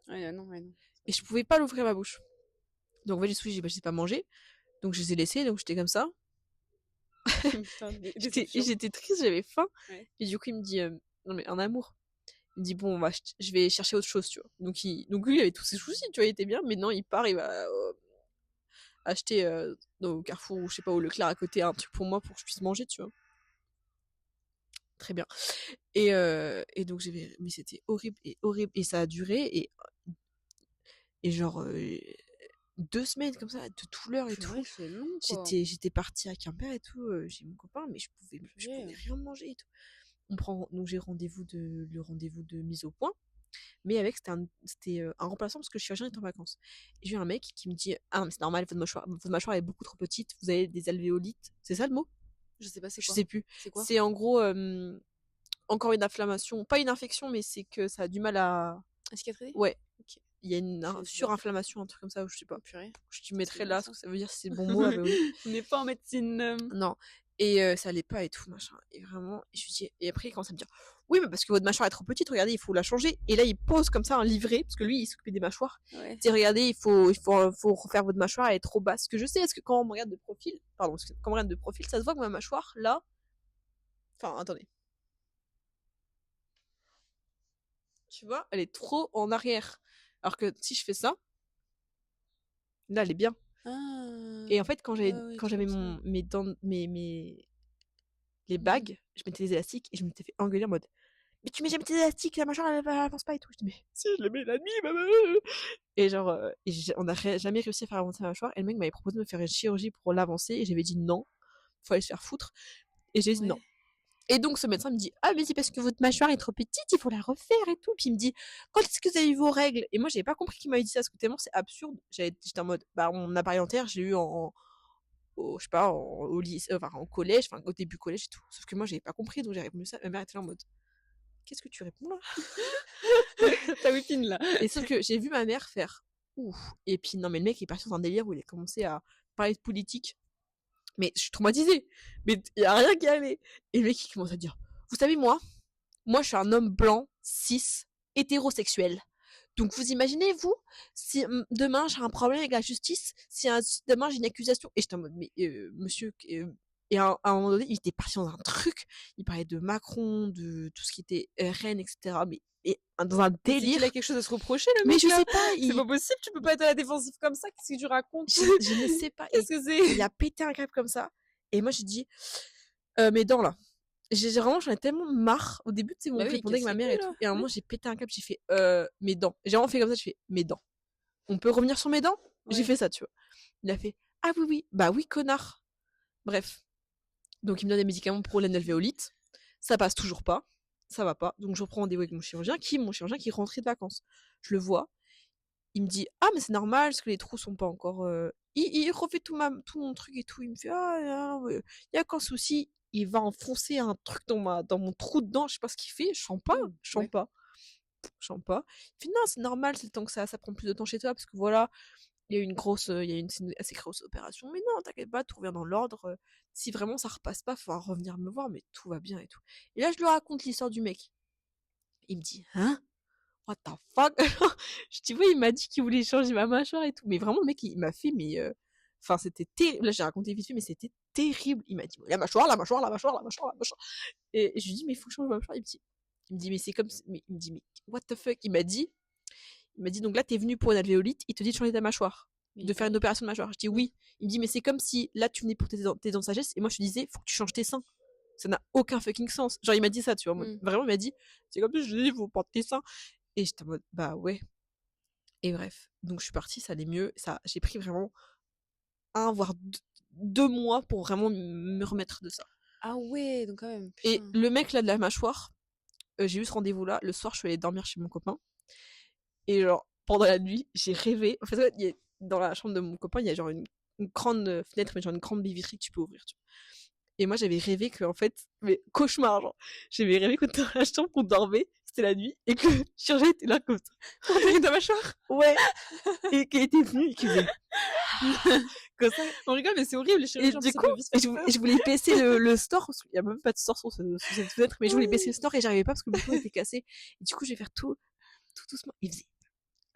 Ouais, non. Et je pouvais pas l'ouvrir ma bouche. Donc, en fait, les sushis, je sais pas manger. Donc, je les ai laissés. Donc, j'étais comme ça. J'étais triste, j'avais faim. Ouais. Et du coup, il me dit, non, mais un amour. Il me dit, bon, je vais chercher autre chose, tu vois. Donc, lui, il avait tous ses soucis, tu vois, il était bien. Mais non, il part, il va acheter au Carrefour ou je sais pas, au Leclerc à côté, un truc pour moi pour que je puisse manger, tu vois. Très bien. Et donc, mais c'était horrible. Et ça a duré. Et genre 2 semaines comme ça, de douleur et tout. Ouais, c'est long, quoi. J'étais partie à Quimper et tout, chez mon copain, mais je pouvais rien manger et tout. Donc j'ai le rendez-vous de mise au point, mais avec c'était un remplaçant parce que le chirurgien est en vacances. Et j'ai eu un mec qui me dit, ah non, mais c'est normal, votre mâchoire est beaucoup trop petite, vous avez des alvéolites, c'est ça le mot? Je sais pas, c'est quoi? Je sais plus. C'est quoi? C'est en gros encore une inflammation, pas une infection, mais c'est que ça a du mal à cicatriser? Ouais. Ok. Il y a une surinflammation, un truc comme ça, ou je sais pas. Purée. Je te mettrai bon, là, ça. ce que ça veut dire, si c'est le bon mot, alvéolite. On n'est pas en médecine. Non. Et ça allait pas et tout, machin. Et vraiment, et après, il commence à me dire, oui, mais parce que votre mâchoire est trop petite, regardez, il faut la changer. Et là, il pose comme ça un livret, parce que lui, il s'occupait des mâchoires. Ouais. Il dit, regardez, il faut refaire votre mâchoire, elle est trop basse. Ce que je sais, parce que quand on me regarde de profil, ça se voit que ma mâchoire, là, enfin, attendez. Tu vois, elle est trop en arrière. Alors que si je fais ça, là, elle est bien. Et en fait, quand j'avais mes dents, les bagues, je mettais des élastiques et je m'étais fait engueuler en mode, mais tu mets jamais tes élastiques, la mâchoire elle avance pas et tout. Je dis, mais si, je les mets la nuit, maman. Et genre, on n'a jamais réussi à faire avancer la mâchoire. Et le mec m'avait proposé de me faire une chirurgie pour l'avancer et j'avais dit non, faut aller se faire foutre. Et j'ai dit non. Et donc ce médecin me dit, ah mais c'est parce que votre mâchoire est trop petite, il faut la refaire et tout. Puis il me dit, quand est-ce que vous avez eu vos règles? Et moi j'avais pas compris qu'il m'avait dit ça, parce que tellement c'est absurde. J'étais en mode, bah mon appareil dentaire, j'ai eu je sais pas, au lycée, enfin en collège, enfin au début collège et tout. Sauf que moi j'avais pas compris, donc j'ai répondu ça. Ma mère était là en mode, qu'est-ce que tu réponds là? Ta wipine là. Et sauf que j'ai vu ma mère faire, ouf. Et puis non mais le mec il est parti dans un délire où il a commencé à parler de politique. Mais je suis traumatisée. Mais il y a rien qui allait. Et le mec il commence à dire, vous savez moi je suis un homme blanc, cis, hétérosexuel. Donc vous imaginez, vous, si demain j'ai un problème avec la justice, si demain j'ai une accusation, et j'étais en mode, mais monsieur, et à un moment donné, il était parti dans un truc, il parlait de Macron, de tout ce qui était RN, etc. Mais dans un délire. Il a quelque chose à se reprocher, le mec. Mais je sais pas. C'est pas possible, tu peux pas être à la défensive comme ça, qu'est-ce que tu racontes? Je ne sais pas. Qu'est-ce que c'est? Il a pété un câble comme ça, et moi j'ai dit, mes dents là. J'en ai tellement marre. Au début, tu sais, on répondait avec ma mère et tout. Et à un moment, j'ai pété un câble, j'ai fait, mes dents. J'ai vraiment fait comme ça, j'ai fait, mes dents. On peut revenir sur mes dents? J'ai fait ça, tu vois. Il a fait, ah oui, oui. Bah oui, connard. Bref. Donc, il me donne des médicaments pour l'alvéolite. Ça passe toujours pas. Ça va pas. Donc, je reprends rendez-vous avec mon chirurgien qui est rentré de vacances. Je le vois. Il me dit, ah, mais c'est normal, parce que les trous sont pas encore, il refait tout mon truc et tout. Il me fait, il y a aucun souci. Il va enfoncer un truc dans mon trou de dent, je sais pas ce qu'il fait, je sens pas. Il fait, non, c'est normal, c'est le temps que ça prend plus de temps chez toi, parce que voilà, il y a une assez grosse opération, mais non, t'inquiète pas, tout revient dans l'ordre, si vraiment ça repasse pas, faudra revenir me voir, mais tout va bien et tout. Et là, je lui raconte l'histoire du mec. Il me dit, hein? What the fuck? Je dis, oui, il m'a dit qu'il voulait changer ma mâchoire et tout, mais vraiment, le mec, il m'a fait, mais Enfin, c'était terrible. Là, j'ai raconté vite fait, mais c'était terrible. Il m'a dit, la mâchoire, la mâchoire, la mâchoire, la mâchoire, la mâchoire. Et je lui dis, mais il faut que je change ma mâchoire. Il me dit, mais c'est comme, mais il me dit, mais what the fuck? Il m'a dit, donc là, t'es venu pour une alvéolite, il te dit de changer ta mâchoire, de faire une opération de mâchoire. Je dis oui. Il me dit, mais c'est comme si là, tu venais pour tes dents de sagesse, et moi, je te disais, faut que tu changes tes seins. Ça n'a aucun fucking sens. Genre, il m'a dit ça, tu vois. Vraiment, il m'a dit, c'est comme si je dis, faut porter tes seins. Et j'étais en mode, bah ouais. Et bref. Donc, je suis partie, ça allait mieux. Ça, j'ai pris vraiment 1 voire 2 mois pour vraiment me remettre de ça. Ah ouais, donc quand même. Et le mec là de la mâchoire, j'ai eu ce rendez-vous là. Le soir, je suis allée dormir chez mon copain. Et genre, pendant la nuit, j'ai rêvé. En fait, dans la chambre de mon copain, il y a genre une grande fenêtre, mais genre une grande baie vitrée que tu peux ouvrir, tu vois. Et moi, j'avais rêvé que, en fait, mais cauchemar, genre. J'avais rêvé que dans la chambre, qu'on dormait, c'était la nuit, et que le chirurgien était là comme ça. Pour ouvrir ta mâchoire? Ouais. Et qu'il était venu, et qu'il faisait. Comme ça. On rigole, mais c'est horrible, les chirurgiens. Et du coup, je voulais baisser le store, parce qu'il y a même pas de store sur cette fenêtre, mais je voulais baisser le store et j'arrivais pas parce que le bouton était cassé. Et du coup, je vais faire tout doucement. Il faisait.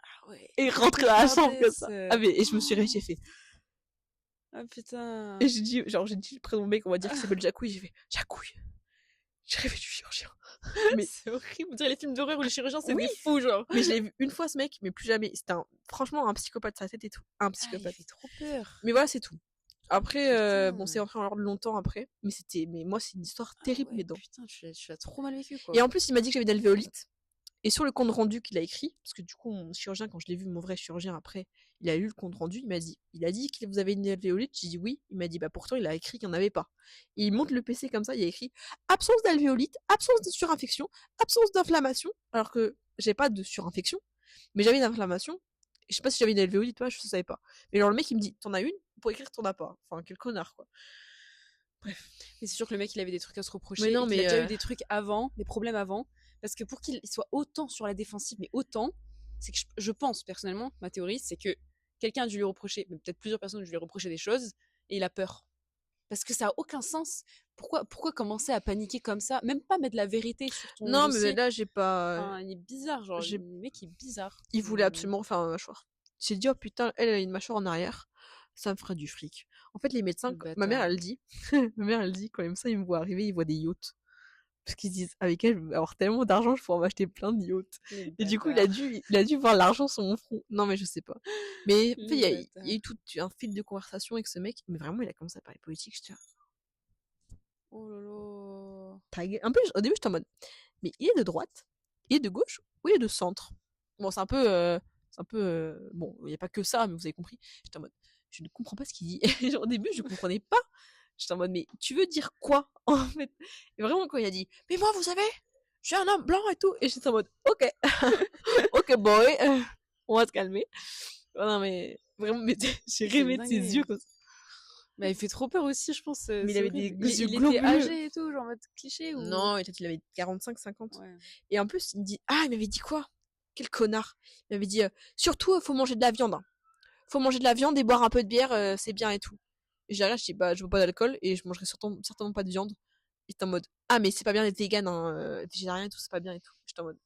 Ah ouais. Et il rentrait dans la chambre comme ça. Ah, mais, et je me suis réveillée, j'ai fait. Ah putain. Et j'ai dit près de mon mec, on va dire qu'il s'appelle Jacouille, j'ai fait Jacouille. J'ai rêvé du chirurgien. Mais c'est horrible, on dirait les films d'horreur où les chirurgiens c'est oui. des fous, genre. Mais je l'ai vu une fois ce mec, mais plus jamais. C'était franchement un psychopathe, sa tête et tout. Un psychopathe. Il fait trop peur. Mais voilà, c'est tout. Après, bon, c'est rentré en l'ordre longtemps après. Mais moi, c'est une histoire terrible, ouais, mes dents. Putain, tu l'as trop mal vécu, quoi. Et en plus, il m'a dit que j'avais une alvéolite. Et sur le compte rendu qu'il a écrit, parce que du coup, mon chirurgien, quand je l'ai vu, mon vrai chirurgien après, il a lu le compte rendu, il a dit que vous avez une alvéolite. J'ai dit oui. Il m'a dit, bah pourtant, il a écrit qu'il n'y en avait pas. Et il monte le PC comme ça, il a écrit absence d'alvéolite, absence de surinfection, absence d'inflammation. Alors que j'ai pas de surinfection, mais j'avais une inflammation. Je sais pas si j'avais une alvéolite, toi, je savais pas. Mais alors le mec, il me dit, t'en as une, pour écrire, t'en as pas. Enfin, quel connard, quoi. Bref. Mais c'est sûr que le mec, il avait des trucs à se reprocher. Mais non, mais il a déjà eu des trucs avant, des problèmes avant. Parce que pour qu'il soit autant sur la défensive, mais autant, c'est que je pense personnellement, ma théorie, c'est que quelqu'un a dû lui reprocher, mais peut-être plusieurs personnes ont dû lui reprocher des choses, et il a peur. Parce que ça a aucun sens. Pourquoi commencer à paniquer comme ça? Même pas mettre la vérité sur ton Non, dossier. mais là, j'ai pas. Enfin, il est bizarre, genre, le mec il est bizarre. Il voulait absolument refaire ma mâchoire. J'ai dit, oh putain, elle a une mâchoire en arrière, ça me ferait du fric. En fait, les médecins, ma mère, elle dit, quand même ça, ils me voient arriver, ils voient des yachts. Parce qu'ils se disent, avec elle, je vais avoir tellement d'argent, je pourrais m'acheter plein de yachts. Et du coup, il a dû voir l'argent sur mon front. Non, mais je sais pas. Mais en fait, il y a eu tout un fil de conversation avec ce mec, mais vraiment, il a commencé à parler politique, je dis, oh lolo. Un peu, au début, j'étais en mode, mais il est de droite, il est de gauche, ou il est de centre? Bon, c'est un peu, bon, il n'y a pas que ça, mais vous avez compris. J'étais en mode, je ne comprends pas ce qu'il dit. Genre, au début, je comprenais pas. J'étais en mode, mais tu veux dire quoi, en fait? Et vraiment, quand il a dit, mais moi, vous savez, je suis un homme blanc et tout. Et j'étais en mode, ok, ok, boy, on va se calmer. Non, mais vraiment, mais j'ai rêvé de ses yeux comme ça. Bah, il fait trop peur aussi, je pense. Mais il avait des yeux globuleux. Il était âgé et tout, genre en mode cliché ou... Non, il avait 45-50. Ouais. Et en plus, il me dit, il m'avait dit quoi? Quel connard. Il m'avait dit, surtout, faut manger de la viande. Hein. Faut manger de la viande et boire un peu de bière, c'est bien et tout. Et j'arrive, je dis, bah, je bois pas d'alcool et je mangerai certainement pas de viande. Et t'es en mode, mais c'est pas bien d'être vegan, hein, végétarien et tout, c'est pas bien et tout. J'étais en mode,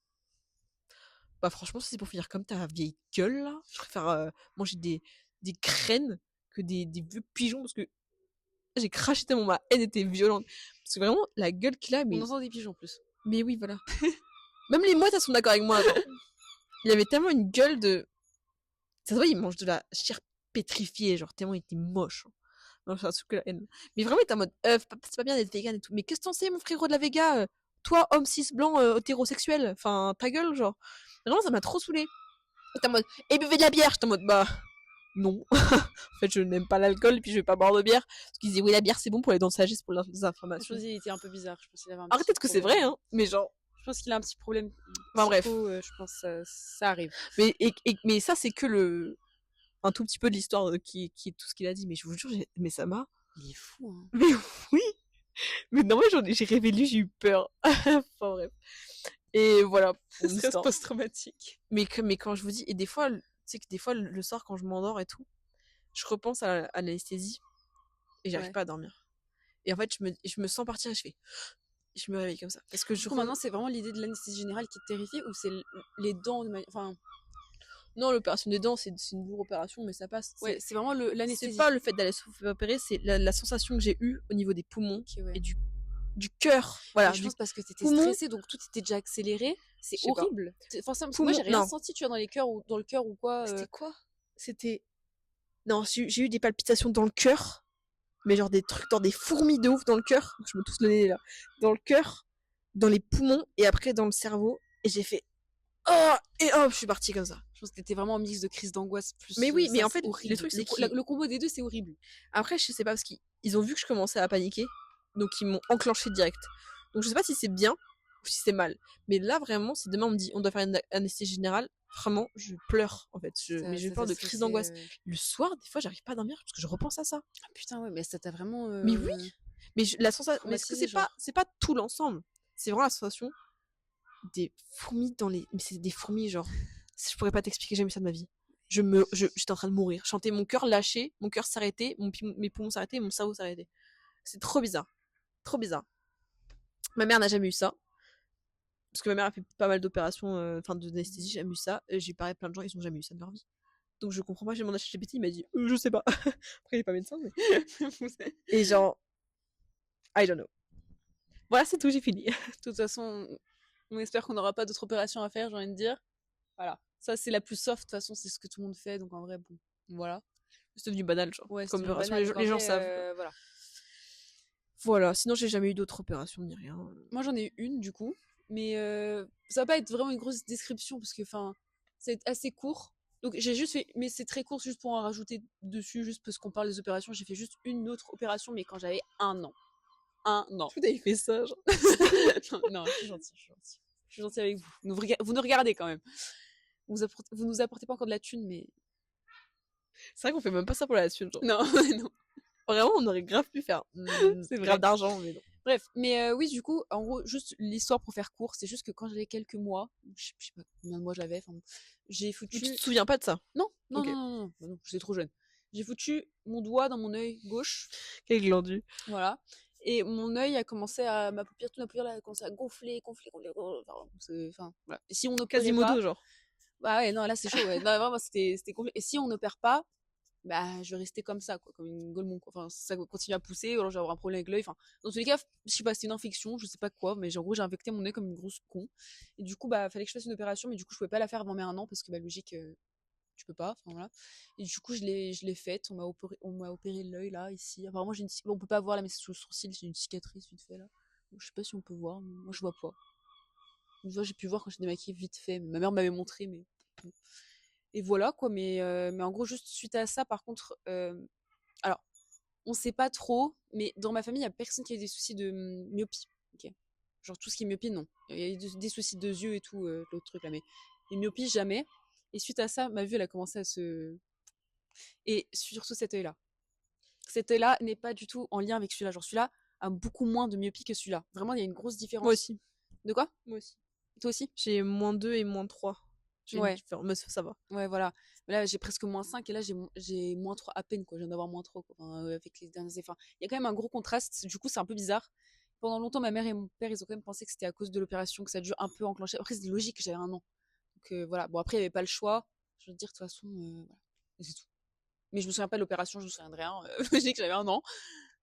bah, franchement, si c'est pour finir comme ta vieille gueule, là, je préfère manger des graines que des vieux pigeons parce que j'ai craché tellement ma haine était violente. Parce que vraiment, la gueule qu'il a, mais. On entend des pigeons en plus. Mais oui, voilà. Même les mouettes, elles sont d'accord avec moi. Genre. Il avait tellement une gueule de. Ça se voit, il mange de la chair pétrifiée, genre, tellement il était moche. Non, c'est un truc que la haine. Mais vraiment, il était en mode, c'est pas bien d'être vegan et tout. Mais qu'est-ce que t'en sais, mon frérot de la Vega? Toi, homme cis blanc, hétérosexuel. Enfin, ta gueule, genre. Vraiment, ça m'a trop saoulé. T'es en mode, et buvez de la bière. J'étais en mode, bah, non. En fait, je n'aime pas l'alcool, et puis je vais pas boire de bière. Parce qu'ils disaient, oui, la bière, c'est bon pour les dents de sagesse, pour les inflammations. Je pense qu'il était un peu bizarre. Je pense qu'il avait un peut-être que c'est vrai, hein. Mais genre. Je pense qu'il a un petit problème. Enfin, bref. Je pense que ça arrive. Mais ça, c'est que un tout petit peu de l'histoire qui est tout ce qu'il a dit. Mais je vous jure, mais ça m'a. Il est fou, hein. Mais oui. Mais non, mais j'ai rêvé de lui, j'ai eu peur. Enfin, bref. Et voilà. C'est post-traumatique. Mais quand je vous dis, et des fois, tu sais que des fois, le soir, quand je m'endors et tout, je repense à l'anesthésie et j'arrive pas à dormir. Et en fait, je me sens partir et je me réveille comme ça. Parce que maintenant, c'est vraiment l'idée de l'anesthésie générale qui te terrifie ou c'est les dents de manière... Enfin... Non, l'opération des dents, c'est une lourde opération, mais ça passe. Ouais, c'est vraiment C'est l'anesthésie. pas le fait d'aller se faire opérer, c'est la sensation que j'ai eue au niveau des poumons Ok, ouais. et du cœur. Voilà. Mais je pense parce que t'étais poumon. stressée, donc tout était déjà accéléré. C'est Je sais pas. horrible. Forcément, parce que moi, j'ai Poumon, rien non. senti, tu vois, dans le cœur ou quoi. C'était quoi? C'était. Non, j'ai eu des palpitations dans le cœur, mais genre des trucs, dans des fourmis de ouf dans le cœur. Je me tousse le nez là. Dans le cœur, dans les poumons et après dans le cerveau. Et j'ai fait. Oh! Et hop, je suis partie comme ça. Je pense que t'étais vraiment en mix de crise d'angoisse plus. Mais oui, mais ça, en fait, c'est horrible. le truc, c'est le combo des deux, c'est horrible. Après, je sais pas, parce qu'ils ont vu que je commençais à paniquer, donc ils m'ont enclenché direct. Donc je sais pas si c'est bien ou si c'est mal. Mais là, vraiment, si demain on me dit on doit faire une anesthésie générale, vraiment, je pleure en fait. Mais j'ai peur de crise d'angoisse. Le soir, des fois, j'arrive pas à dormir parce que je repense à ça. Ah putain, ouais, mais ça t'a vraiment. Mais oui! Mais la sensation. Mais traumatisé, c'est pas tout l'ensemble. C'est vraiment la sensation des fourmis dans les. Mais c'est des fourmis, genre. Je pourrais pas t'expliquer, j'ai jamais eu ça de ma vie. J'étais en train de mourir. Je sentais mon cœur lâcher, mon cœur s'arrêter, mes poumons s'arrêter, mon cerveau s'arrêter. C'est trop bizarre. Trop bizarre. Ma mère n'a jamais eu ça. Parce que ma mère a fait pas mal d'opérations, enfin d'anesthésie, j'ai jamais eu ça. J'ai parlé à plein de gens, ils ont jamais eu ça de leur vie. Donc je comprends pas, j'ai demandé à ChatGPT, il m'a dit je sais pas. Après il est pas médecin, mais. Et genre. I don't know. Voilà, c'est tout, j'ai fini. De toute façon, on espère qu'on n'aura pas d'autres opérations à faire, j'ai envie de dire. Voilà. Ça, c'est la plus soft, de toute façon, c'est ce que tout le monde fait, donc en vrai, bon, voilà. C'est devenu banal, genre. Ouais, comme opération, les gens savent. Voilà. Voilà, sinon j'ai jamais eu d'autres opérations ni rien. Moi, j'en ai eu une, du coup, mais ça va pas être vraiment une grosse description, parce que, enfin, c'est assez court. Donc, j'ai juste fait, mais c'est très court, juste pour en rajouter dessus, juste parce qu'on parle des opérations. J'ai fait juste une autre opération, mais quand j'avais 1 an. 1 an. Vous avez fait ça, genre. non, je suis gentille, je suis gentille avec vous. Vous nous regardez quand même. Vous nous apportez pas encore de la thune, mais. C'est vrai qu'on fait même pas ça pour la thune, genre. Non, non. Vraiment, on aurait grave pu faire. C'est grave d'argent, mais non. Bref, mais oui, du coup, en gros, juste l'histoire pour faire court, c'est juste que quand j'avais quelques mois, je sais pas combien de mois j'avais, j'ai foutu. Tu te souviens pas de ça? Non, non, Ok. non, j'étais trop jeune. J'ai foutu mon doigt dans mon œil gauche. Quel glandu. Voilà. Et mon œil a commencé à. Toute ma paupière a commencé à gonfler. Enfin, voilà. Et si on opère Quasimodo, pas, genre. bah ouais, non, là c'est chaud, ouais. Non, vraiment, c'était gonflé. Et si on n'opère pas, bah je vais rester comme ça, quoi, comme une golemon, quoi. Enfin, ça continue à pousser, alors je vais avoir un problème avec l'œil. Enfin, dans tous les cas, je sais pas, c'était une infection, je sais pas quoi, mais en gros, j'ai infecté mon œil comme une grosse con. Et du coup, bah, fallait que je fasse une opération, mais du coup, je pouvais pas la faire avant mes 1 an parce que, bah, logique, tu peux pas, enfin voilà. Et du coup, je l'ai faite, on m'a opéré l'œil là, ici. Apparemment, on peut pas voir là, mais c'est sous le sourcil, j'ai une cicatrice vite fait là. Donc, je sais pas si on peut voir, mais moi je vois pas. Une fois, j'ai pu voir quand j'étais démaquillée vite fait. Ma mère m'avait montré, mais. Et voilà quoi, mais en gros, juste suite à ça, par contre, alors, on sait pas trop, mais dans ma famille, il y a personne qui a eu des soucis de myopie. Ok. Genre tout ce qui est myopie, non. Il y a eu des soucis de yeux et tout, l'autre truc là, mais les myopies, jamais. Et suite à ça, ma vue, elle a commencé à se. Et surtout cet œil-là. Cet œil-là n'est pas du tout en lien avec celui-là. Genre celui-là a beaucoup moins de myopie que celui-là. Vraiment, il y a une grosse différence. Moi aussi. De quoi? Moi aussi. Toi aussi? J'ai -2 et -3. Ouais. Mais ça va. Ouais, voilà. Mais là, j'ai presque -5 et là, j'ai -3 à peine, quoi. Je viens d'avoir -3, quoi. Enfin, avec les derniers effets. Il y a quand même un gros contraste. Du coup, c'est un peu bizarre. Pendant longtemps, ma mère et mon père, ils ont quand même pensé que c'était à cause de l'opération, que ça a dû un peu enclencher. Après, c'est logique, j'avais 1 an. Donc voilà. Bon, après, il n'y avait pas le choix. Je veux dire, de toute façon, voilà. Et c'est tout. Mais je me souviens pas de l'opération, je me souviens de rien. Logique, j'avais 1 an.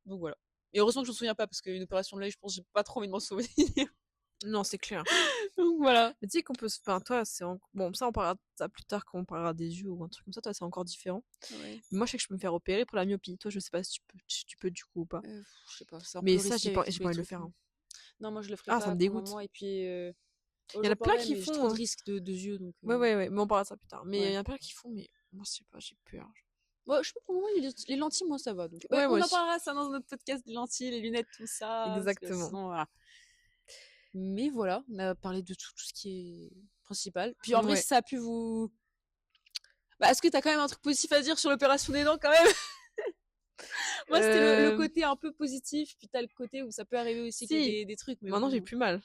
Donc voilà. Et heureusement que je me souviens pas, parce qu'une opération de l'œil, je pense que j'ai pas trop envie de m'en souvenir. Non, c'est clair. Donc voilà. Mais tu sais qu'on peut. Enfin, toi, c'est. Bon, ça, on parlera de ça plus tard quand on parlera des yeux ou un truc comme ça. Toi, c'est encore différent. Ouais. Moi, je sais que je peux me faire opérer pour la myopie. Toi, je sais pas si tu peux du coup ou pas. Je sais pas. Mais ça, j'ai pas envie de le faire. Hein. Non, moi, je le ferai pas. Ah, ça me dégoûte. Et puis. Il y en a plein qui font. J'ai trop de risques de yeux. Donc, ouais. Mais on parlera de ça plus tard. Mais il y en a plein qui font, mais moi, je sais pas, j'ai peur. Bon, je sais pas, pour le moment, les lentilles, moi, ça va. Donc, ouais, on en parlera ça dans notre podcast, les lentilles, les lunettes, tout ça. Exactement. Sinon, voilà. Mais voilà, on a parlé de tout ce qui est principal. Puis en vrai, si ça a pu vous. Bah, est-ce que t'as quand même un truc positif à dire sur l'opération des dents quand même? Moi, c'était le côté un peu positif, puis t'as le côté où ça peut arriver aussi qu'il y ait des trucs. Mais maintenant, j'ai plus mal.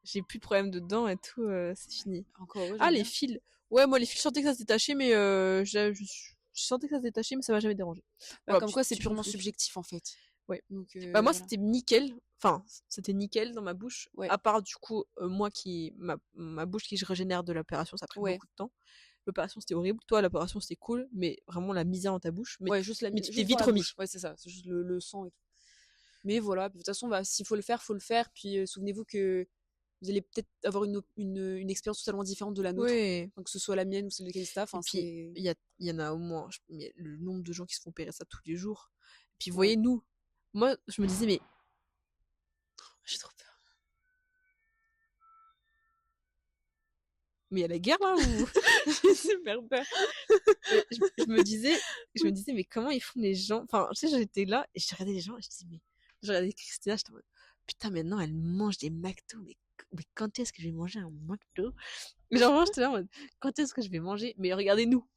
J'ai plus de problème de dents et tout, c'est fini. Encore, ouais, ah, les fils. Ouais, moi, les fils, je sentais que ça se détachait, mais je sentais que ça se détachait, mais ça m'a jamais dérangé. Bah, comme quoi, c'est purement subjectif en fait. Ouais. Donc, bah, moi, c'était nickel. Enfin, c'était nickel dans ma bouche. Ouais. À part, du coup, ma bouche qui se régénère de l'opération, ça a pris beaucoup de temps. l'opération c'était horrible, toi l'opération c'était cool, mais vraiment la misère dans ta bouche. Mais, Ouais, juste la mais tu t'es juste vite dans la remis. bouche. Ouais, c'est ça, c'est juste le sang et tout. Mais voilà, puis de toute façon, bah, s'il faut le faire, faut le faire. Puis souvenez-vous que vous allez peut-être avoir une expérience totalement différente de la nôtre. Ouais. Donc, que ce soit la mienne ou celle de Calista. Enfin, Et puis, c'est... il y en a au moins, mais le nombre de gens qui se font opérer ça tous les jours. Et puis, voyez, nous, moi, je me disais, mais J'ai trop peur. il y a la guerre là ou J'ai super peur. je me disais, mais comment ils font les gens? Enfin, tu sais, j'étais là et je regardais les gens et je disais, mais je regardais Christina, j'étais en mode, putain, maintenant elle mange des McDo, mais quand est-ce que je vais manger un McDo? Mais genre, moi, j'étais là en mode, quand est-ce que je vais manger? Mais regardez-nous,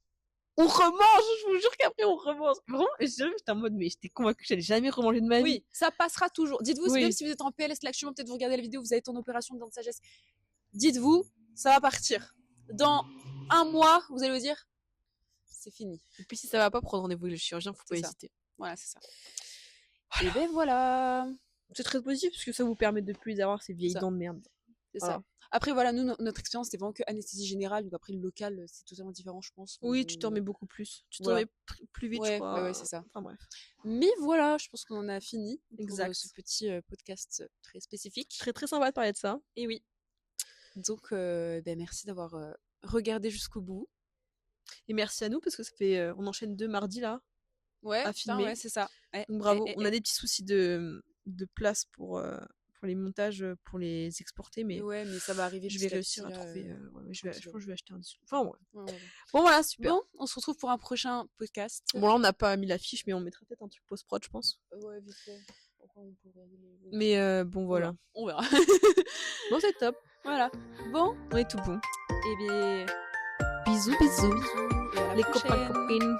on remange, je vous jure qu'après on remange. Vraiment, et j'étais en mode, mais j'étais convaincue que j'allais jamais remanger de ma vie. Oui, ça passera toujours. Dites-vous, Oui. même si vous êtes en PLS, là, actuellement, peut-être vous regardez la vidéo, vous avez ton opération de dents de sagesse. Dites-vous, ça va partir. Dans 1 mois, vous allez vous dire, c'est fini. Et puis si ça va pas, prendre rendez-vous avec le chirurgien, faut pas C'est ça. hésiter. Voilà, c'est ça. Et ben voilà. C'est très positif parce que ça vous permet de plus avoir ces vieilles Ça. dents de merde. C'est Voilà. ça. Après, voilà, nous, notre expérience, c'était vraiment que anesthésie générale. Donc après, le local, c'est totalement différent, je pense. Oui, tu t'en remets beaucoup plus. Tu t'en Voilà. remets plus vite, Ouais, je crois. ouais, c'est ça. Enfin bref. Mais voilà, je pense qu'on en a fini. Exact. Pour ce petit podcast très spécifique. Très très sympa de parler de ça. Et oui. Donc, ben, merci d'avoir regardé jusqu'au bout. Et merci à nous parce que ça fait, on enchaîne 2 mardis là. Ouais, à putain, filmer. ouais, c'est ça. Ouais. Donc bravo. Et- On a des petits soucis de place pour les montages, pour les exporter, mais Ouais, mais ça va arriver. je vais petit réussir à petit, là, trouver. Ouais, mais je pense tranquille. que je vais acheter un disque. Enfin ouais. Ouais. Bon voilà, super. Bon, on se retrouve pour un prochain podcast. Bon là on n'a pas mis l'affiche, mais on mettra peut-être un truc post-prod, je pense. Ouais, vite fait. On pourrait Mais bon voilà. On verra. Bon c'est top. Voilà. Bon, On est tout bon. et bien, Bisous bisous. bisous. Et à la Les prochaine. copains copines.